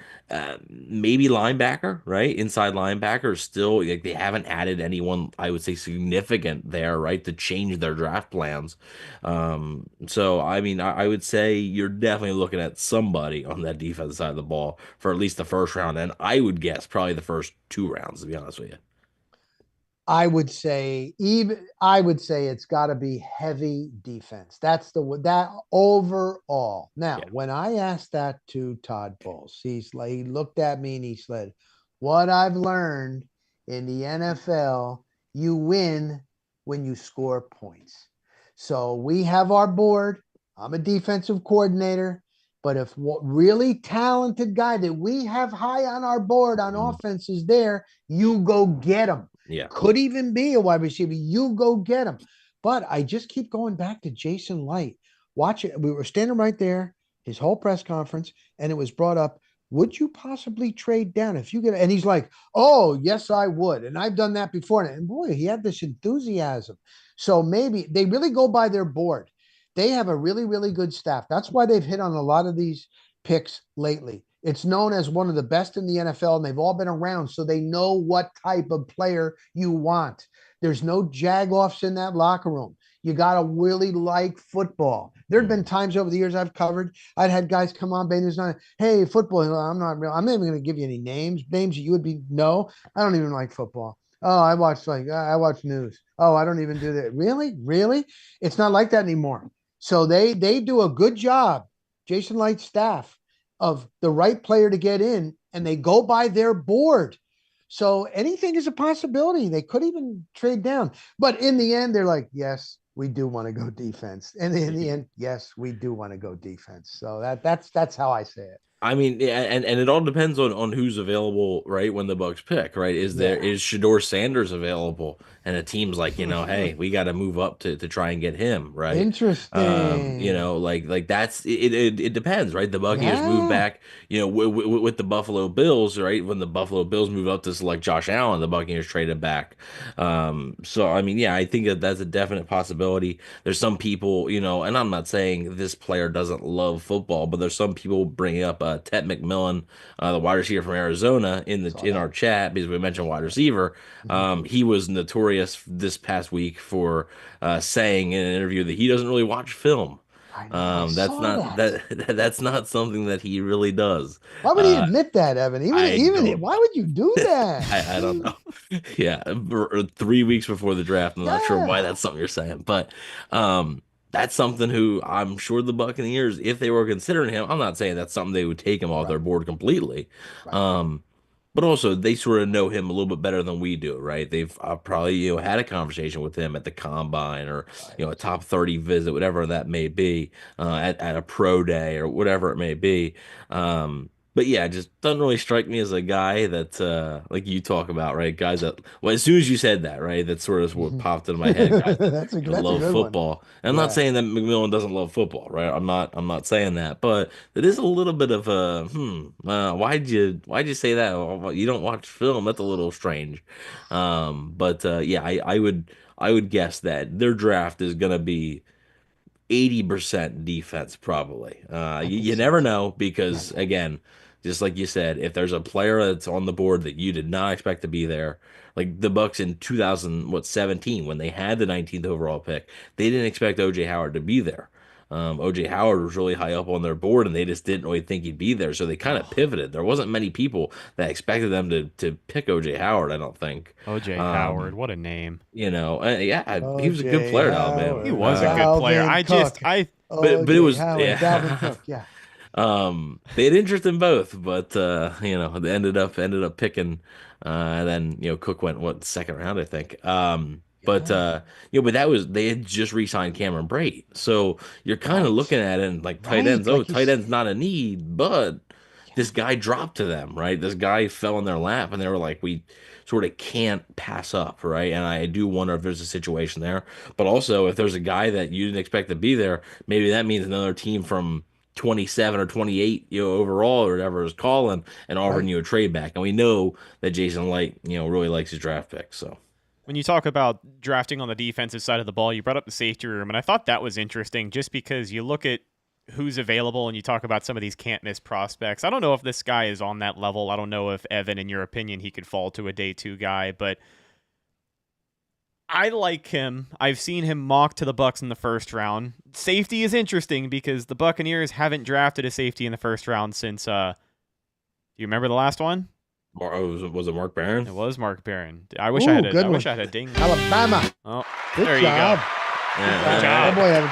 Maybe linebacker, right? Inside linebacker still like they haven't added anyone I would say significant there, right? To change their draft plans. So I mean I would say you're definitely looking at somebody on that defense side of the ball for at least the first round, and I would guess probably the first two rounds to be honest with you. I would say it's got to be heavy defense. That's that overall. Now, Yeah. when I asked that to Todd Bowles, he looked at me and he said, "What I've learned in the NFL, you win when you score points." So we have our board. I'm a defensive coordinator, but if what really talented guy that we have high on our board on offense is there, you go get him. Yeah. Could even be a wide receiver. You go get him. But I just keep going back to Jason Light. Watch it. We were standing right there, his whole press conference, and it was brought up. Would you possibly trade down if you get? And he's like, "Oh, yes, I would." And I've done that before. And boy, he had this enthusiasm. So maybe they really go by their board. They have a really, really good staff. That's why they've hit on a lot of these picks lately. It's known as one of the best in the NFL, and they've all been around, so they know what type of player you want. There's no jag-offs in that locker room. You got to really like football. There have been times over the years I've covered, I'd had guys come on, there's not, hey, football, I'm not real. I'm not even going to give you any names that you would be, no, I don't even like football. Oh, I watch news. Oh, I don't even do that. Really? It's not like that anymore. So they do a good job, Jason Light's staff, of the right player to get in, and they go by their board. So anything is a possibility. They could even trade down. But in the end, they're like, yes, we do want to go defense. And in the end, yes, we do want to go defense. So that's how I say it. I mean, and it all depends on who's available, right? When the Bucks pick, right? Is Shador Sanders available? And a team's like, hey, we got to move up to try and get him, right? Interesting. Like that's it depends, right? The Buccaneers move back, with the Buffalo Bills, right? When the Buffalo Bills move up to select Josh Allen, the Buccaneers traded back. So I mean, I think that's a definite possibility. There's some people, and I'm not saying this player doesn't love football, but there's some people bringing up Ted McMillan, the wide receiver from Arizona, in our chat because we mentioned wide receiver. He was notorious this past week for saying in an interview that he doesn't really watch film. That's not something that he really does. Why would he admit that, Evan? Why would you do that? I don't know. Yeah, 3 weeks before the draft. I'm not sure why that's something you're saying, but that's something who I'm sure the Buccaneers, if they were considering him, I'm not saying that's something they would take him off their board completely. But also they sort of know him a little bit better than we do, right? They've probably had a conversation with him at the combine or a top 30 visit, whatever that may be, at a pro day or whatever it may be. But yeah, it just doesn't really strike me as a guy that like you talk about, right? Guys that, well, as soon as you said that, right, that's sort of what popped into my head. Guys that love football. And I'm not saying that McMillan doesn't love football, right? I'm not saying that, but it is a little bit of a why'd you say that? Oh, you don't watch film? That's a little strange. I would guess that their draft is gonna be 80% defense, probably. You never know because, again, just like you said, if there's a player that's on the board that you did not expect to be there, like the Bucs in 2017 when they had the 19th overall pick, they didn't expect OJ Howard to be there. OJ Howard was really high up on their board, and they just didn't really think he'd be there, so they kind of pivoted. There wasn't many people that expected them to pick OJ Howard, I don't think. OJ Howard, what a name! He was a good player at Alabama. He was a good player. But it was Dalvin Cook, they had interest in both, but they ended up picking, and then Cook went second round, I think. But that was, they had just re-signed Cameron Brate, so you're kind of looking at it and like tight ends. Tight end's not a need, but this guy dropped to them, right? This guy fell in their lap, and they were like, we sort of can't pass up, right? And I do wonder if there's a situation there, but also if there's a guy that you didn't expect to be there, maybe that means another team from 27 or 28, overall or whatever is calling and offering you a trade back. And we know that Jason Light, really likes his draft pick. So when you talk about drafting on the defensive side of the ball, you brought up the safety room, and I thought that was interesting just because you look at who's available and you talk about some of these can't miss prospects. I don't know if this guy is on that level. I don't know if Evan, in your opinion, he could fall to a day 2 guy, but I like him. I've seen him mock to the Bucs in the first round. Safety is interesting because the Buccaneers haven't drafted a safety in the first round since, do you remember the last one? Was it Mark Barron? It was Mark Barron. I wish I had a ding. Alabama. Oh, good there job. You go. Yeah, good job. Oh boy, Evan.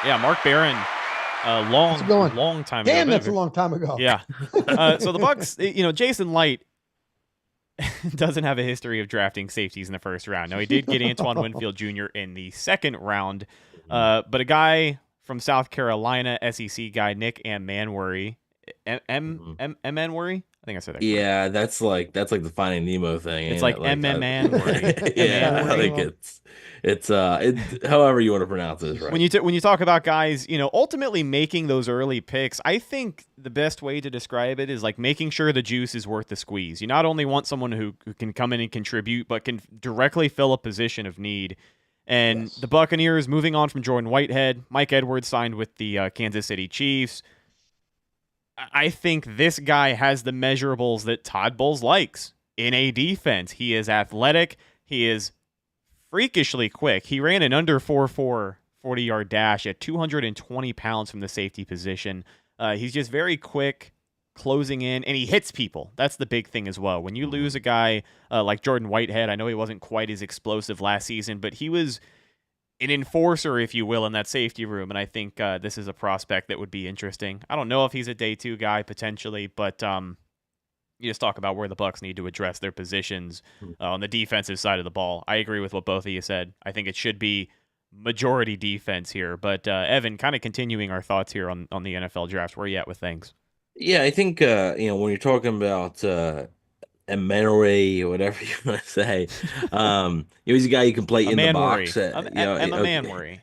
Yeah, Mark Barron. Long time ago. Damn, that's a long time ago. Yeah. So the Bucs, Jason Light doesn't have a history of drafting safeties in the first round. Now, he did get Antoine Winfield Jr. in the second round, but a guy from South Carolina, SEC guy, Nick Manworthy. Manworthy? I think I said that. Yeah, that's like the Finding Nemo thing. It's like Manworthy. Yeah, I think it's however you want to pronounce it, right? When you talk about guys, ultimately making those early picks, I think the best way to describe it is like making sure the juice is worth the squeeze. You not only want someone who can come in and contribute, but can directly fill a position of need. And the Buccaneers, moving on from Jordan Whitehead, Mike Edwards signed with the Kansas City Chiefs. I think this guy has the measurables that Todd Bowles likes in a defense. He is athletic. He is freakishly quick. He ran an under 4.4 40-yard dash at 220 pounds from the safety position. He's just very quick, closing in, and he hits people. That's the big thing as well. When you lose a guy like Jordan Whitehead, I know he wasn't quite as explosive last season, but he was an enforcer, if you will, in that safety room, and I think this is a prospect that would be interesting. I don't know if he's a day two guy potentially, but you just talk about where the Bucs need to address their positions on the defensive side of the ball. I agree with what both of you said. I think it should be majority defense here. But Evan, kind of continuing our thoughts here on the NFL draft, where are you at with things? Yeah, I think when you're talking about Emmanuel, whatever you want to say, he's a guy who can play in the box. Emma Manworry.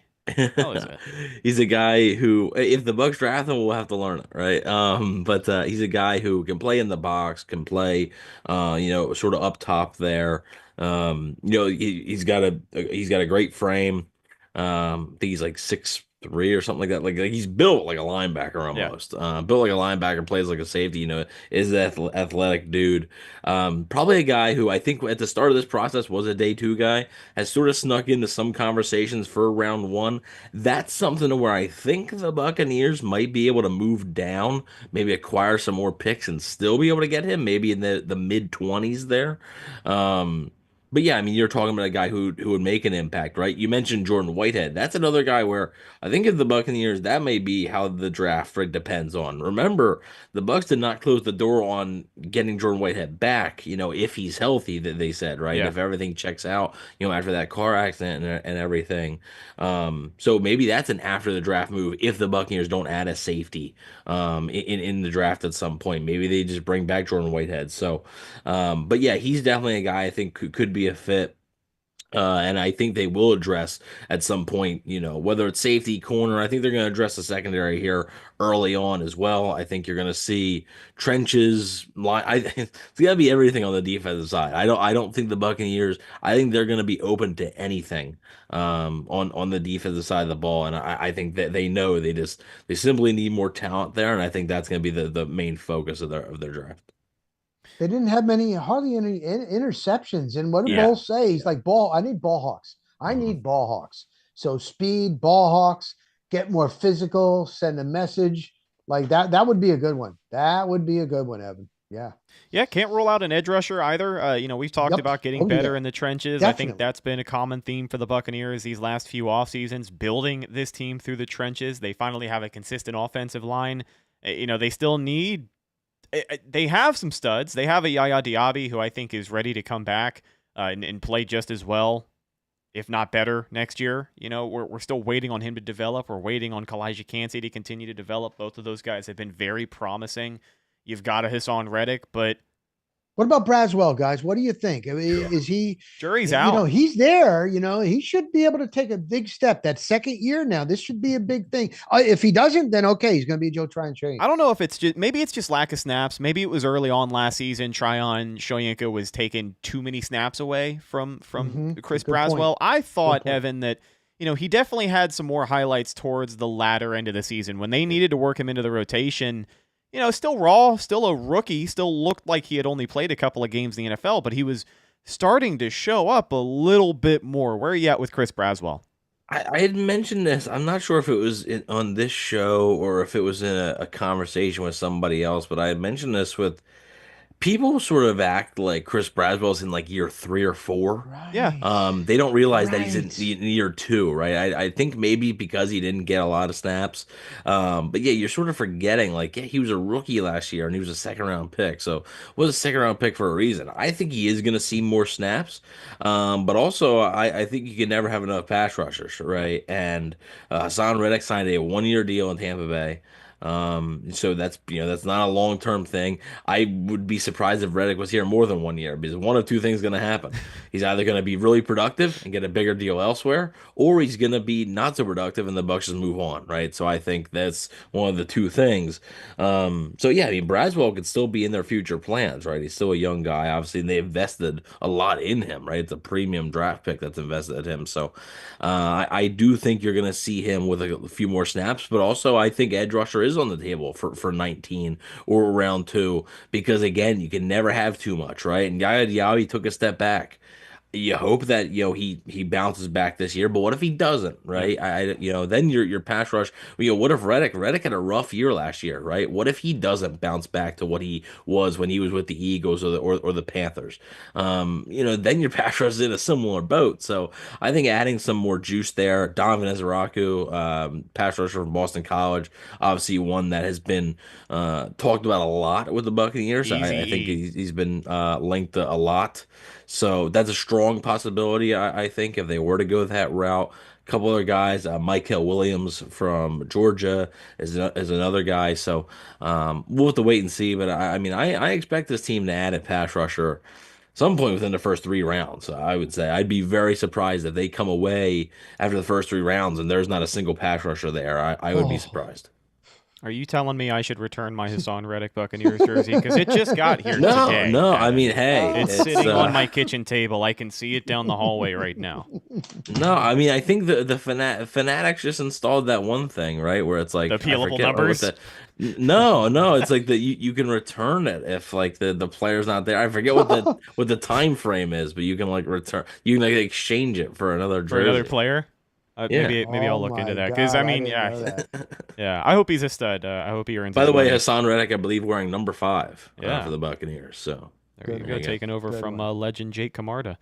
How is it? He's a guy who, if the Bucs draft him, we'll have to learn it, right? But he's a guy who can play in the box, can play, sort of up top there. He's got a great frame. I think he's like 6'3" or something like that. Like he's built like a linebacker almost. Built like a linebacker, plays like a safety. Is an athletic dude. Probably a guy who I think at the start of this process was a day two guy. Has sort of snuck into some conversations for round one. That's something where I think the Buccaneers might be able to move down, maybe acquire some more picks and still be able to get him, maybe in the mid-20s there. But yeah, I mean, you're talking about a guy who would make an impact, right? You mentioned Jordan Whitehead. That's another guy where I think if the Buccaneers, that may be how the draft depends on. Remember, the Bucs did not close the door on getting Jordan Whitehead back, if he's healthy, that they said, right? Yeah. If everything checks out, after that car accident and everything. So maybe that's an after the draft move if the Buccaneers don't add a safety in the draft at some point. Maybe they just bring back Jordan Whitehead. So, but yeah, he's definitely a guy I think could be a fit. And I think they will address at some point, whether it's safety, corner. I think they're going to address the secondary here early on as well. I think you're going to see trenches. It's got to be everything on the defensive side. I don't think the Buccaneers. I think they're going to be open to anything on the defensive side of the ball. And I think that they know they simply need more talent there. And I think that's going to be the main focus of their draft. They didn't have hardly any interceptions. And what did Yeah. Bowles say? He's like, I need ball hawks. I need ball hawks. So speed, ball hawks, get more physical, send a message like that. That would be a good one. That would be a good one, Evan. Yeah. Yeah, can't rule out an edge rusher either. We've talked about getting better in the trenches. Definitely. I think that's been a common theme for the Buccaneers these last few off seasons, building this team through the trenches. They finally have a consistent offensive line. They still need. They have some studs. They have a Yaya Diaby who I think is ready to come back and play just as well, if not better, next year. We're still waiting on him to develop. We're waiting on Kalijah Kancey to continue to develop. Both of those guys have been very promising. You've got a Hassan Reddick, but what about Braswell, guys? What do you think? I mean, is he? Jury's out. He's there. He should be able to take a big step. That second year now, this should be a big thing. If he doesn't, then okay, he's going to be Joe Tryon. I don't know if maybe it's just lack of snaps. Maybe it was early on last season. Tryon Shoyinka was taking too many snaps away from Chris Braswell. I thought, Evan, that he definitely had some more highlights towards the latter end of the season when they needed to work him into the rotation. Still raw, still a rookie, still looked like he had only played a couple of games in the NFL, but he was starting to show up a little bit more. Where are you at with Chris Braswell? I had mentioned this. I'm not sure if it was on this show or if it was in a conversation with somebody else, but I had mentioned this with people sort of act like Chris Braswell's in like year 3 or 4. Right. Yeah. They don't realize that he's in year 2, right? I think maybe because he didn't get a lot of snaps. But yeah, you're sort of forgetting like, yeah, he was a rookie last year and he was a second round pick. So was a second round pick for a reason. I think he is going to see more snaps. But also I think you can never have enough pass rushers, right? And Hassan Reddick signed a 1-year deal in Tampa Bay. So that's not a long-term thing. I would be surprised if Reddick was here more than 1 year because one of two things is going to happen. He's either going to be really productive and get a bigger deal elsewhere, or he's going to be not so productive and the Bucs just move on, right? So I think that's one of the two things. So yeah, I mean, Braswell could still be in their future plans, right? He's still a young guy. Obviously, they invested a lot in him, right? It's a premium draft pick that's invested in him. So I do think you're going to see him with a few more snaps, but also I think edge rusher is is on the table for 19 or round 2, because again, you can never have too much, right? And Yaya Diaby took a step back. You hope that he bounces back this year, but what if he doesn't, right? Then your pass rush. What if Reddick had a rough year last year, right? What if he doesn't bounce back to what he was when he was with the Eagles or the Panthers? Then your pass rush is in a similar boat. So I think adding some more juice there. Donovan Ezraku, pass rusher from Boston College, obviously one that has been talked about a lot with the Buccaneers. I think he's been linked a lot. So that's a strong possibility, I think, if they were to go that route. A couple other guys, Michael Williams from Georgia is another guy. So we'll have to wait and see. But I expect this team to add a pass rusher some point within the first 3 rounds. I would say I'd be very surprised if they come away after the first 3 rounds and there's not a single pass rusher there. I would be surprised. Are you telling me I should return my Hassan Reddick Buccaneers jersey? Because it just got here today. No, hey. It's sitting on my kitchen table. I can see it down the hallway right now. No, I think the Fanatics just installed that one thing, right? Where it's like the peelable numbers. No, it's like that you can return it if like the player's not there. I forget what the time frame is, but you can like return. You can like exchange it for another jersey. For another player. Yeah. Maybe I'll look into that, because yeah, I hope he's a stud. I hope he earns. By the way, Hassan Reddick, I believe, wearing number 5 for the Buccaneers. So there you go, taking over from legend Jake Camarda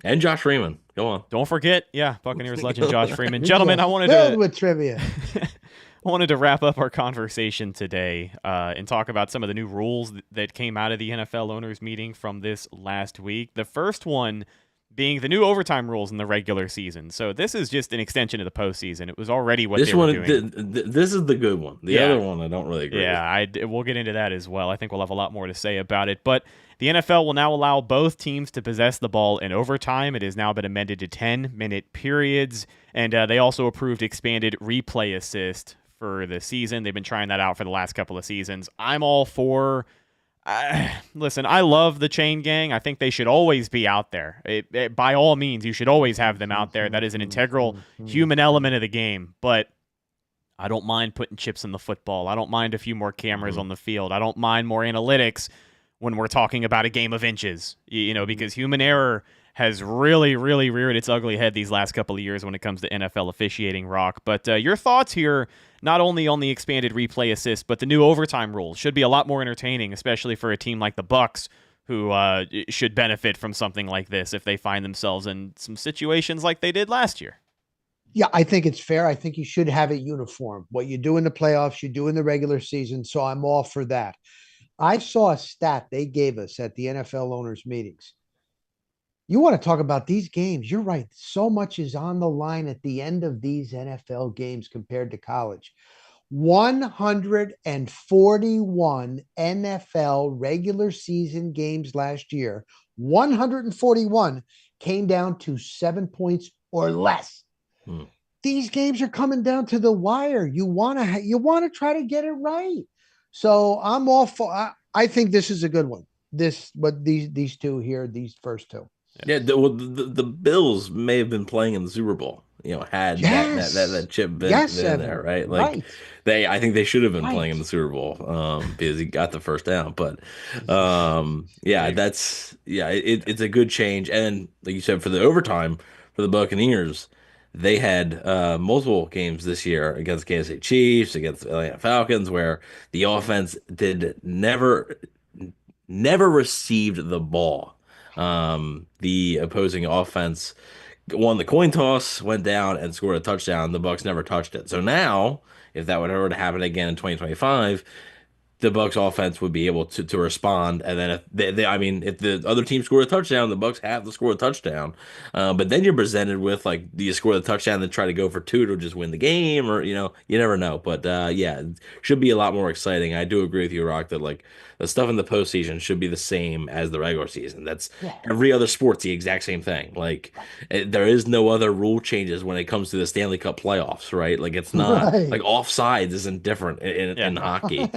and Josh Freeman. Go on. Don't forget, Buccaneers legend Josh Freeman. Gentlemen, I wanted with trivia. I wanted to wrap up our conversation today and talk about some of the new rules that came out of the NFL owners meeting from this last week. The first one being the new overtime rules in the regular season. So this is just an extension of the postseason. It was already what they were doing. This is the good one. The other one I don't really agree with. We'll get into that as well. I think we'll have a lot more to say about it. But the NFL will now allow both teams to possess the ball in overtime. It has now been amended to 10-minute periods. And they also approved expanded replay assist for the season. They've been trying that out for the last couple of seasons. I'm all for... listen, I love the chain gang. I think they should always be out there. By all means, you should always have them out there. That is an integral human element of the game. But I don't mind putting chips in the football. I don't mind a few more cameras on the field. I don't mind more analytics when we're talking about a game of inches, because human error has really, really reared its ugly head these last couple of years when it comes to NFL officiating, Rock. But your thoughts here, not only on the expanded replay assist, but the new overtime rules should be a lot more entertaining, especially for a team like the Bucs, who should benefit from something like this if they find themselves in some situations like they did last year. Yeah, I think it's fair. I think you should have it uniform. What you do in the playoffs, you do in the regular season. So I'm all for that. I saw a stat they gave us at the NFL owners meetings. You want to talk about these games. You're right. So much is on the line at the end of these NFL games compared to college. 141 NFL regular season games last year. 141 came down to 7 points or less. These games are coming down to the wire. You want to try to get it right. So I'm all for. I think this is a good one. These two here, these first two. Yeah, the Bills may have been playing in the Super Bowl. Had that chip been there, right? Like I think they should have been playing in the Super Bowl because he got the first down. But it's a good change. And like you said, for the overtime for the Buccaneers, they had multiple games this year against Kansas City Chiefs, against the Atlanta Falcons, where the offense never received the ball. The opposing offense won the coin toss, went down, and scored a touchdown. The Bucs never touched it. So now, if that were to happen again in 2025, the Bucs offense would be able to respond, and then if the other team scored a touchdown, the Bucs have to score a touchdown. But then you're presented with like, do you score the touchdown and try to go for 2 to just win the game, or you never know. But it should be a lot more exciting. I do agree with you, Rock, that like the stuff in the postseason should be the same as the regular season. That's every other sport's the exact same thing. Like there is no other rule changes when it comes to the Stanley Cup playoffs, right? Like it's not like offsides isn't different in hockey.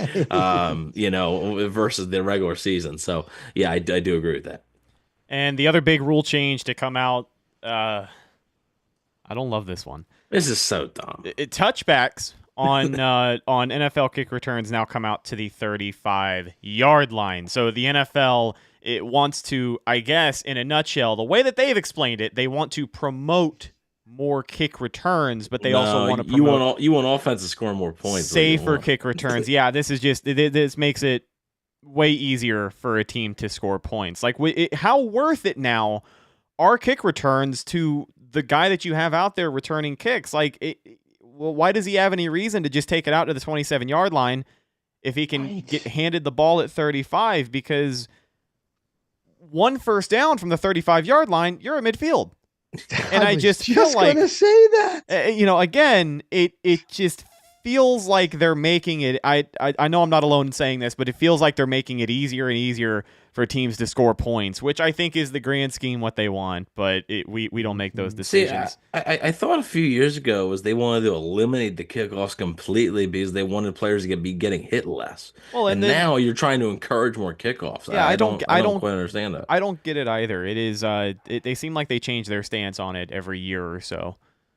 Versus the regular season. So, I do agree with that. And the other big rule change to come out, I don't love this one. This is so dumb. Touchbacks on NFL kick returns now come out to the 35-yard line. So the NFL, it wants to, I guess, in a nutshell, the way that they've explained it, they want to promote more kick returns, but they also want to promote you want offense to score more points. Safer kick returns. Yeah, this is just this makes it way easier for a team to score points. Like, how worth it now are kick returns to the guy that you have out there returning kicks? Like, well, why does he have any reason to just take it out to the 27-yard line if he can get handed the ball at 35? Because one first down from the 35-yard line, you're at midfield. And I just feel like, going to say that. Again, it just feels like they're making it. I know I'm not alone in saying this, but it feels like they're making it easier and easier for teams to score points, which I think is the grand scheme what they want. But we don't make those decisions. See, I thought a few years ago was they wanted to eliminate the kickoffs completely because they wanted players to be getting hit less. Well, and then, now you're trying to encourage more kickoffs. Yeah, I don't quite understand that. I don't get it either. It is they seem like they change their stance on it every year or so.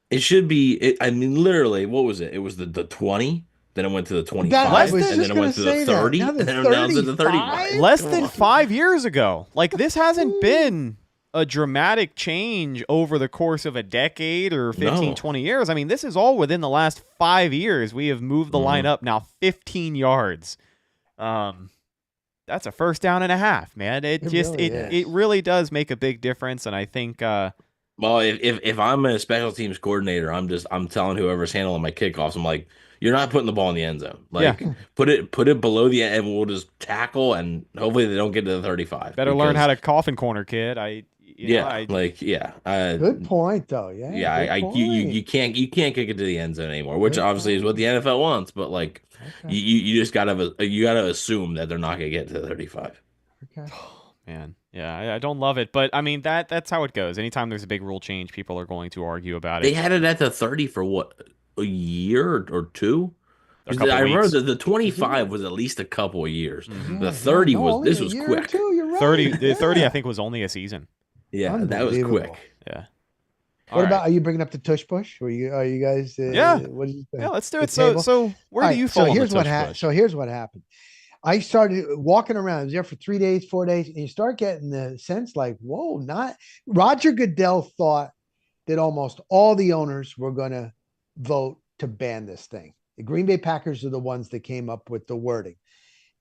It should be. I mean, literally, what was it? It was the 20. Then it went to the 25, and then it went to the 30, and then it went to the 35. Less than 5 years ago. Like, this hasn't been a dramatic change over the course of a decade or 15, 20 years. I mean, this is all within the last 5 years. We have moved the line up now 15 yards. That's a first down and a half, man. It really does make a big difference, and I think well, if I'm a special teams coordinator, I'm telling whoever's handling my kickoffs, I'm like, you're not putting the ball in the end zone. Like, put it below the end, and we'll just tackle, and hopefully they don't get to the 35. Better learn how to coffin corner, kid. Good point, though. You can't kick it to the end zone anymore, which obviously is what the NFL wants. But like, you just gotta assume that they're not gonna get to the 35. Okay. Oh, man. Yeah, I don't love it, but I mean that's how it goes. Anytime there's a big rule change, people are going to argue about it. They had it at the 30 for what, a year or two? I remember the 25 was at least a couple of years. Mm-hmm. The 30 was quick. You're right. 30 I think was only a season. Yeah, that was quick. Yeah. What about, are you bringing up the tush push? Are you guys? What do you think? Yeah, let's do it. So where do you fall? So here's what happened. I started walking around. I was there for 3 days, 4 days, and you start getting the sense like, whoa, Roger Goodell thought that almost all the owners were going to vote to ban this thing. The Green Bay Packers are the ones that came up with the wording.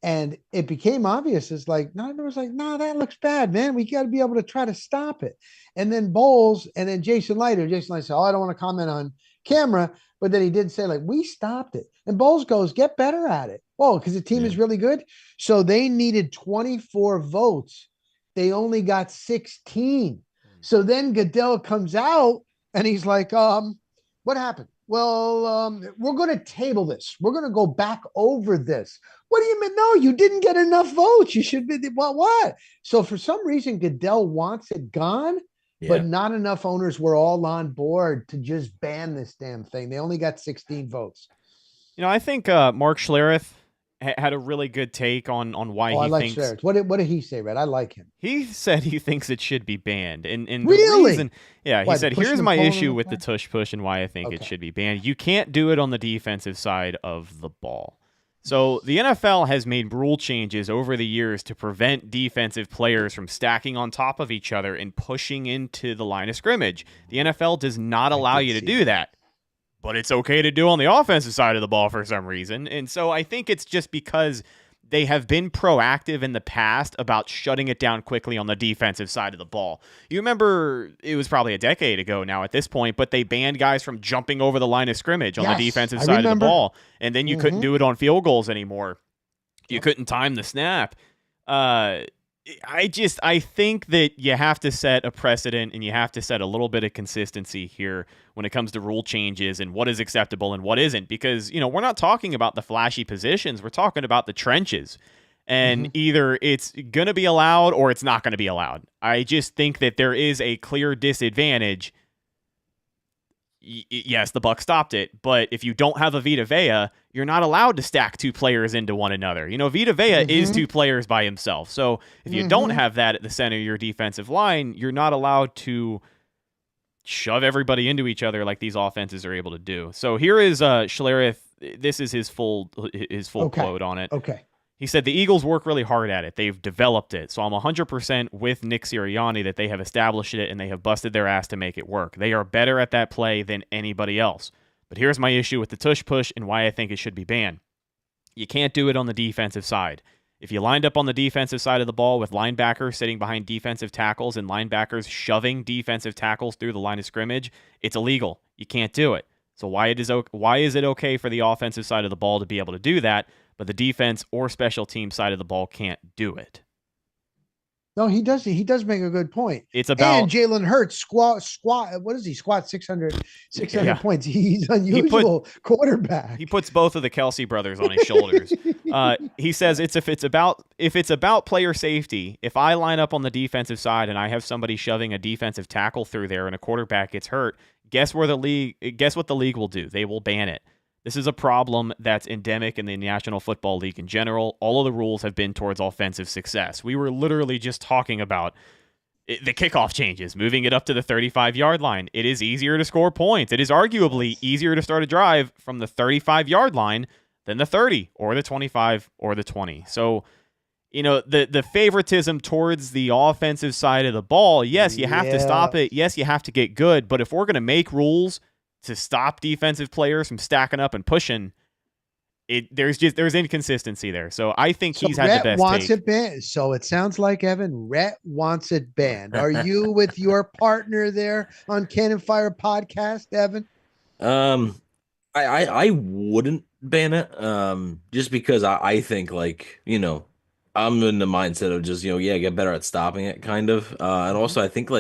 And it became obvious. It's like, that looks bad, man. We got to be able to try to stop it. And then Bowles and then Jason Leiter said, I don't want to comment on camera. But then he did say, like, we stopped it. And Bowles goes, get better at it. Well, because the team is really good. So they needed 24 votes. They only got 16. So then Goodell comes out and he's like, what happened? Well, we're going to table this. We're going to go back over this. What do you mean? No, you didn't get enough votes. You should be, what? So for some reason, Goodell wants it gone. But not enough owners were all on board to just ban this damn thing. They only got 16 votes. I think Mark Schlereth had a really good take on why he thinks. Schlereth. What did he say, Rhett? I like him. He said he thinks it should be banned. And really? The reason, he said, here's my issue with the tush push and why I think it should be banned. You can't do it on the defensive side of the ball. So the NFL has made rule changes over the years to prevent defensive players from stacking on top of each other and pushing into the line of scrimmage. The NFL does not allow you to do that, but it's okay to do on the offensive side of the ball for some reason. And so I think it's just because they have been proactive in the past about shutting it down quickly on the defensive side of the ball. You remember, it was probably a decade ago now at this point, but they banned guys from jumping over the line of scrimmage on the defensive side of the ball. And then you couldn't do it on field goals anymore. You couldn't time the snap. I think that you have to set a precedent and you have to set a little bit of consistency here when it comes to rule changes and what is acceptable and what isn't, because, we're not talking about the flashy positions. We're talking about the trenches, and either it's going to be allowed or it's not going to be allowed. I just think that there is a clear disadvantage. Yes, the Bucs stopped it, but if you don't have a Vita Vea, you're not allowed to stack two players into one another. Vita Vea is two players by himself. So if you don't have that at the center of your defensive line, you're not allowed to shove everybody into each other like these offenses are able to do. So here is Schlereth this is his full quote on it. Okay. He said, the Eagles work really hard at it. They've developed it. So I'm 100% with Nick Sirianni that they have established it and they have busted their ass to make it work. They are better at that play than anybody else. But here's my issue with the tush push and why I think it should be banned. You can't do it on the defensive side. If you lined up on the defensive side of the ball with linebackers sitting behind defensive tackles and linebackers shoving defensive tackles through the line of scrimmage, it's illegal. You can't do it. So why is it okay for the offensive side of the ball to be able to do that, but the defense or special team side of the ball can't do it? No, he does. He does make a good point. It's about and Jalen Hurts squat. What is he? Squat 600 Yeah. points. He's unusual quarterback. He puts both of the Kelsey brothers on his shoulders. He says if it's about player safety, if I line up on the defensive side and I have somebody shoving a defensive tackle through there and a quarterback gets hurt, guess what the league will do? They will ban it. This is a problem that's endemic in the National Football League in general. All of the rules have been towards offensive success. We were literally just talking about the kickoff changes, moving it up to the 35-yard line. It is easier to score points. It is arguably easier to start a drive from the 35-yard line than the 30 or the 25 or the 20. So, the favoritism towards the offensive side of the ball, yes, you have to stop it. Yes, you have to get good. But if we're going to make rules to stop defensive players from stacking up and pushing, there's inconsistency there. So I think he's had the best wants take. it banned. So it sounds like, Evan, Rhett wants it banned. Are you with your partner there on Cannon Fire Podcast, Evan? I wouldn't ban it. Just because I think I'm in the mindset of just, get better at stopping it kind of. And also I think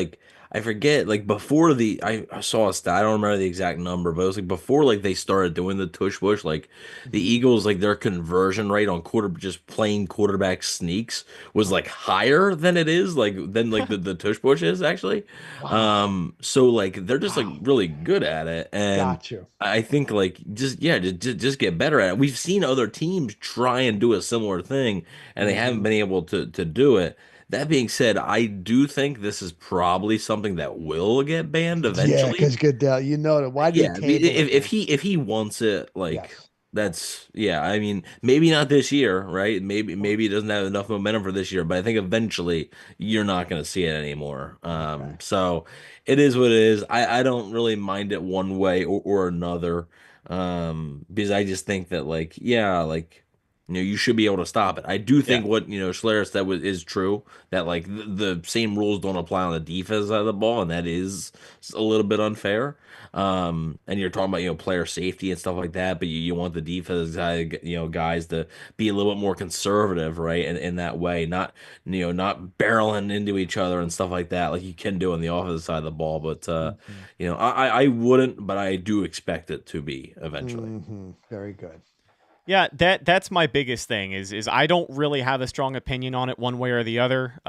I forget, before I saw a stat, I don't remember the exact number, but it was before they started doing the tush push, the Eagles, their conversion rate on just plain quarterback sneaks was higher than it is, than the tush push is actually. Wow. So they're just really good at it. And Got you. I think just get better at it. We've seen other teams try and do a similar thing and they haven't been able to do it. That being said, I do think this is probably something that will get banned eventually. Yeah, because Goodell, why do you table if he wants it, Yes. that's I mean, maybe not this year, right? Maybe he doesn't have enough momentum for this year, but I think eventually you're not going to see it anymore. Okay. So it is what it is. I don't really mind it one way or another, because I just think that you should be able to stop it. I do think what Schler said is true, that the same rules don't apply on the defense side of the ball, and that is a little bit unfair. And you're talking about player safety and stuff like that, but you want the defense side, guys to be a little bit more conservative, right? And in that way, not barreling into each other and stuff like that, like you can do on the offensive side of the ball. But I wouldn't, but I do expect it to be eventually. Very good. Yeah, that's my biggest thing is I don't really have a strong opinion on it one way or the other.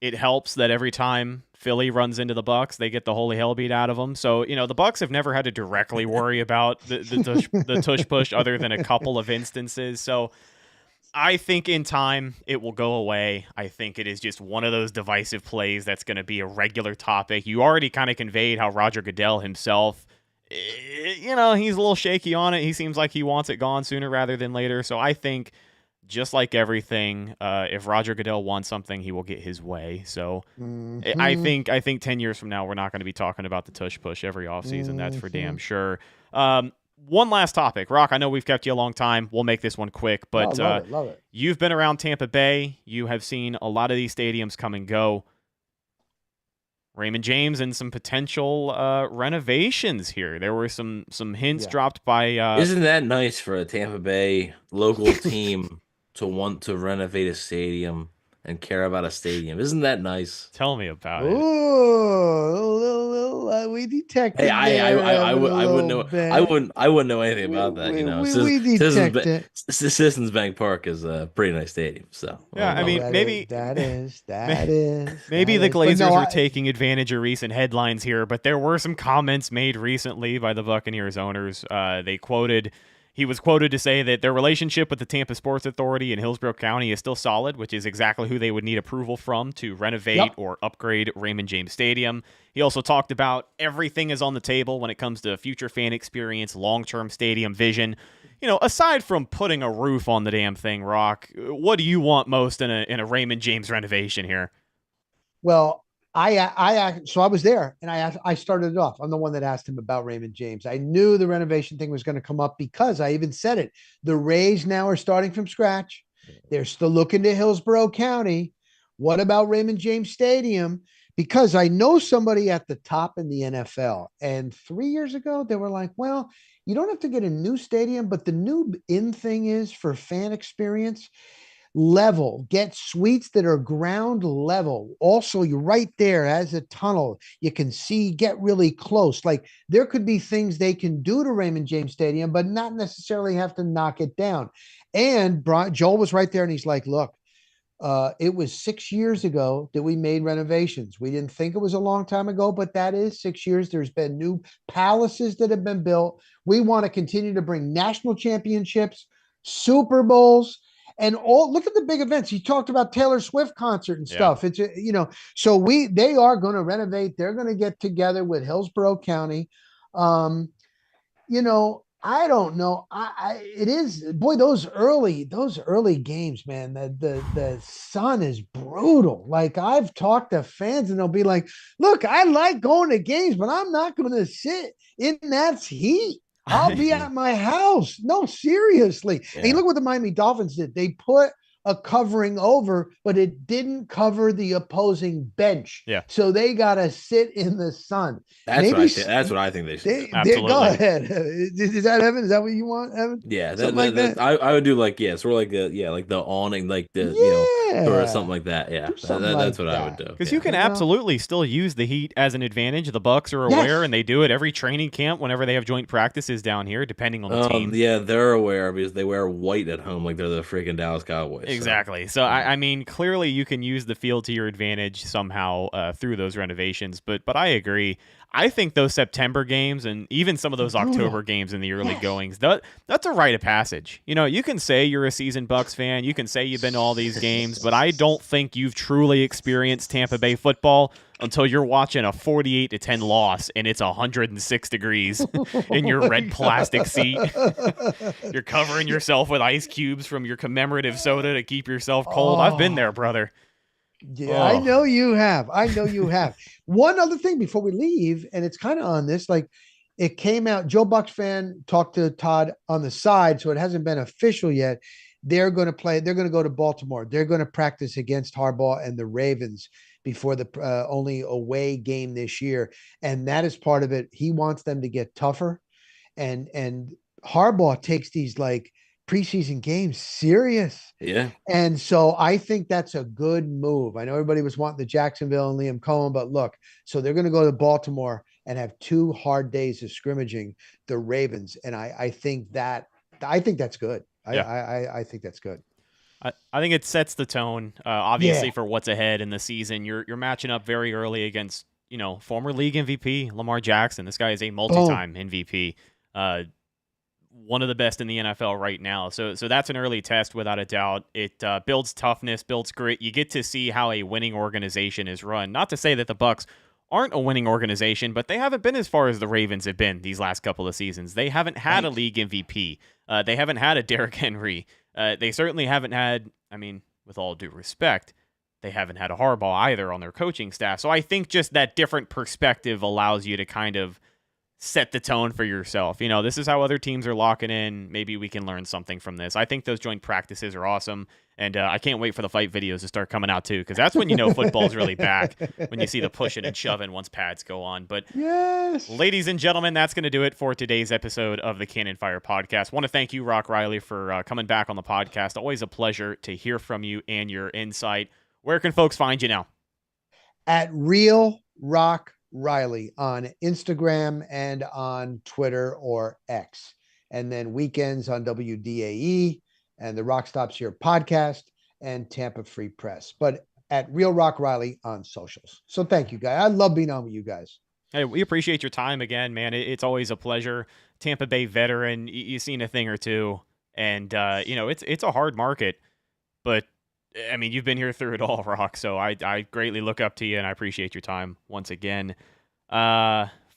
It helps that every time Philly runs into the Bucs, they get the holy hell beat out of them. So, the Bucs have never had to directly worry about the tush push other than a couple of instances. So I think in time it will go away. I think it is just one of those divisive plays that's going to be a regular topic. You already kind of conveyed how Roger Goodell himself, he's a little shaky on it. He seems like he wants it gone sooner rather than later. So I think, just like everything, if Roger Goodell wants something, he will get his way. So I think 10 years from now, we're not going to be talking about the tush push every offseason. That's for damn sure. One last topic. Rock, I know we've kept you a long time. We'll make this one quick. But love it. You've been around Tampa Bay. You have seen a lot of these stadiums come and go. Raymond James and some potential renovations here. There were some hints dropped by... Isn't that nice for a Tampa Bay local team to want to renovate a stadium and care about a stadium? Isn't that nice? Tell me about it. Ooh, we detected. Hey, I wouldn't know. I wouldn't know anything about that. We detected. Citizens Bank Park is a pretty nice stadium. So yeah, I mean, maybe that is. Maybe the Glazers were taking advantage of recent headlines here, but there were some comments made recently by the Buccaneers owners. He was quoted to say that their relationship with the Tampa Sports Authority in Hillsborough County is still solid, which is exactly who they would need approval from to renovate or upgrade Raymond James Stadium. He also talked about everything is on the table when it comes to future fan experience, long-term stadium vision. aside from putting a roof on the damn thing, Rock, what do you want most in a Raymond James renovation here? Well, so I was there and I started it off. I'm the one that asked him about Raymond James. I knew the renovation thing was going to come up because I even said it. The Rays now are starting from scratch. They're still looking to Hillsborough County. What about Raymond James Stadium? Because I know somebody at the top in the NFL. And 3 years ago, they were like, well, you don't have to get a new stadium, but the new in thing is for fan experience level, get suites that are ground level. Also, you're right there as a tunnel. You can see, get really close. Like there could be things they can do to Raymond James Stadium, but not necessarily have to knock it down. And Joel was right there and he's like, look, it was 6 years ago that we made renovations. We didn't think it was a long time ago, but that is 6 years. There's been new palaces that have been built. We want to continue to bring national championships, Super Bowls, and all. Look at the big events. He talked about Taylor Swift concert and stuff. It's so they are going to renovate. They're going to get together with Hillsborough County. I don't know. It is, boy, those early games, man. The sun is brutal. Like I've talked to fans and they'll be like, look, I like going to games, but I'm not going to sit in that heat. I'll be at my house. No, seriously. Yeah. And look what the Miami Dolphins did. They put a covering over, but it didn't cover the opposing bench. Yeah. So they got to sit in the sun. That's what I think they should do. Absolutely. Go ahead. Is that Evan? Is that what you want, Evan? Yeah. That. I would do like sort of like the awning, like or something like that. Yeah. That's what I would do. Because you can absolutely still use the heat as an advantage. The Bucs are aware, and they do it every training camp whenever they have joint practices down here, depending on the team. Yeah, they're aware because they wear white at home like they're the freaking Dallas Cowboys. Exactly. So I mean, clearly you can use the field to your advantage somehow through those renovations. But I agree. I think those September games and even some of those October games in the early goings, that's a rite of passage. You can say you're a seasoned Bucs fan. You can say you've been to all these games, but I don't think you've truly experienced Tampa Bay football until you're watching a 48-10 loss and it's 106 degrees in your red plastic seat. You're covering yourself with ice cubes from your commemorative soda to keep yourself cold. I've been there, brother. Yeah, I know you have. One other thing before we leave, and it's kind of on this, like it came out, Joe Bucs fan talked to Todd on the side, so it hasn't been official yet. They're going to go to Baltimore. They're going to practice against Harbaugh and the Ravens before the only away game this year. And that is part of it. He wants them to get tougher. And Harbaugh takes these like preseason games serious. Yeah. And so I think that's a good move. I know everybody was wanting the Jacksonville and Liam Cohen, but look, so they're going to go to Baltimore and have 2 hard days of scrimmaging the Ravens. And I think that's good. I think that's good. I think it sets the tone, obviously, for what's ahead in the season. You're matching up very early against, former league MVP, Lamar Jackson. This guy is a multi-time MVP. One of the best in the NFL right now. So that's an early test without a doubt. It builds toughness, builds grit. You get to see how a winning organization is run. Not to say that the Bucs aren't a winning organization, but they haven't been as far as the Ravens have been these last couple of seasons. They haven't had a league MVP. They haven't had a Derrick Henry. They certainly haven't had, with all due respect, they haven't had a Harbaugh either on their coaching staff. So I think just that different perspective allows you to kind of set the tone for yourself. This is how other teams are locking in. Maybe we can learn something from this. I think those joint practices are awesome. And I can't wait for the fight videos to start coming out too, because that's when football's really back, when you see the pushing and shoving once pads go on. But yes, ladies and gentlemen, that's going to do it for today's episode of the Cannon Fire Podcast. Want to thank you, Rock Riley, for coming back on the podcast. Always a pleasure to hear from you and your insight. Where can folks find you now? At Real Rock Riley on Instagram and on Twitter or X. And then weekends on WDAE and the Rock Stops Here podcast and Tampa Free Press, but at Real Rock Riley on socials. So thank you, guys. I love being on with you guys. Hey, we appreciate your time again, man. It's always a pleasure. Tampa Bay veteran, you've seen a thing or two, and it's a hard market, but you've been here through it all, Rock. So I greatly look up to you, and I appreciate your time once again.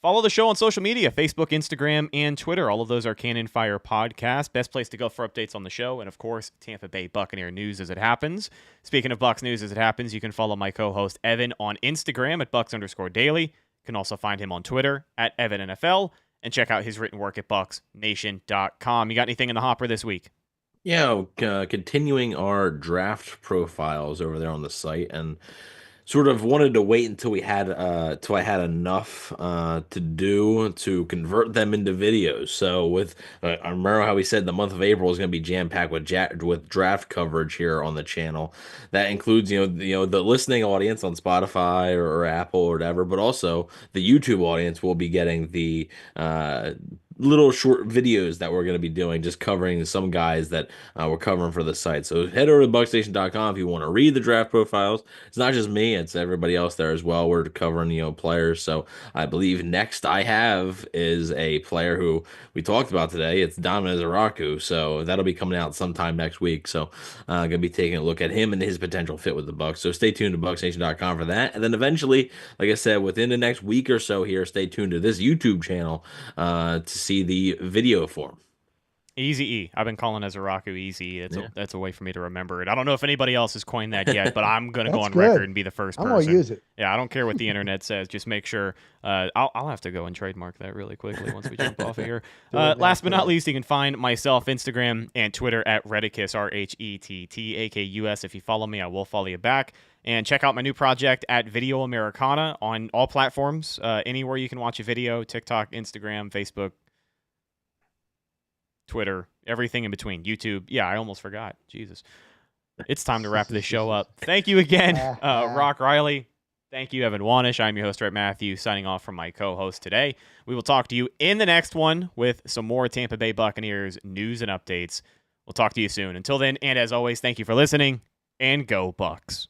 Follow the show on social media, Facebook, Instagram, and Twitter. All of those are Cannon Fire Podcast. Best place to go for updates on the show. And, of course, Tampa Bay Buccaneer news as it happens. Speaking of Bucs news as it happens, you can follow my co-host Evan on Instagram at Bucs_daily. You can also find him on Twitter at EvanNFL. And check out his written work at BucsNation.com. You got anything in the hopper this week? Yeah, continuing our draft profiles over there on the site, and sort of wanted to wait until I had enough to do to convert them into videos. So with I remember how we said the month of April is going to be jam packed with draft coverage here on the channel. That includes the listening audience on Spotify or Apple or whatever, but also the YouTube audience will be getting the little short videos that we're going to be doing, just covering some guys that we're covering for the site. So head over to buckstation.com if you want to read the draft profiles. It's not just me, it's everybody else there as well. We're covering players. So I Bleav next I have is a player who we talked about today. It's Dominic Zaraku. So that'll be coming out sometime next week. So I'm going to be taking a look at him and his potential fit with the Bucs. So stay tuned to buckstation.com for that. And then eventually, like I said, within the next week or so here, stay tuned to this YouTube channel to see the video form. Easy E. I've been calling Zaraku Easy. That's a way for me to remember it. I don't know if anybody else has coined that yet, but I'm going to go on record and be the first person. I'm going to use it. Yeah, I don't care what the internet says. Just make sure. I'll have to go and trademark that really quickly once we jump off of here. Last but not least, you can find myself, Instagram, and Twitter at Rhettakus, RHETTAKUS. If you follow me, I will follow you back. And check out my new project at Video Americana on all platforms. Anywhere you can watch a video, TikTok, Instagram, Facebook, Twitter, everything in between, YouTube. Yeah, I almost forgot. Jesus. It's time to wrap this show up. Thank you again, Rock Riley. Thank you, Evan Wanish. I'm your host, Rhett Matthew, signing off from my co-host today. We will talk to you in the next one with some more Tampa Bay Buccaneers news and updates. We'll talk to you soon. Until then, and as always, thank you for listening, and go Bucs.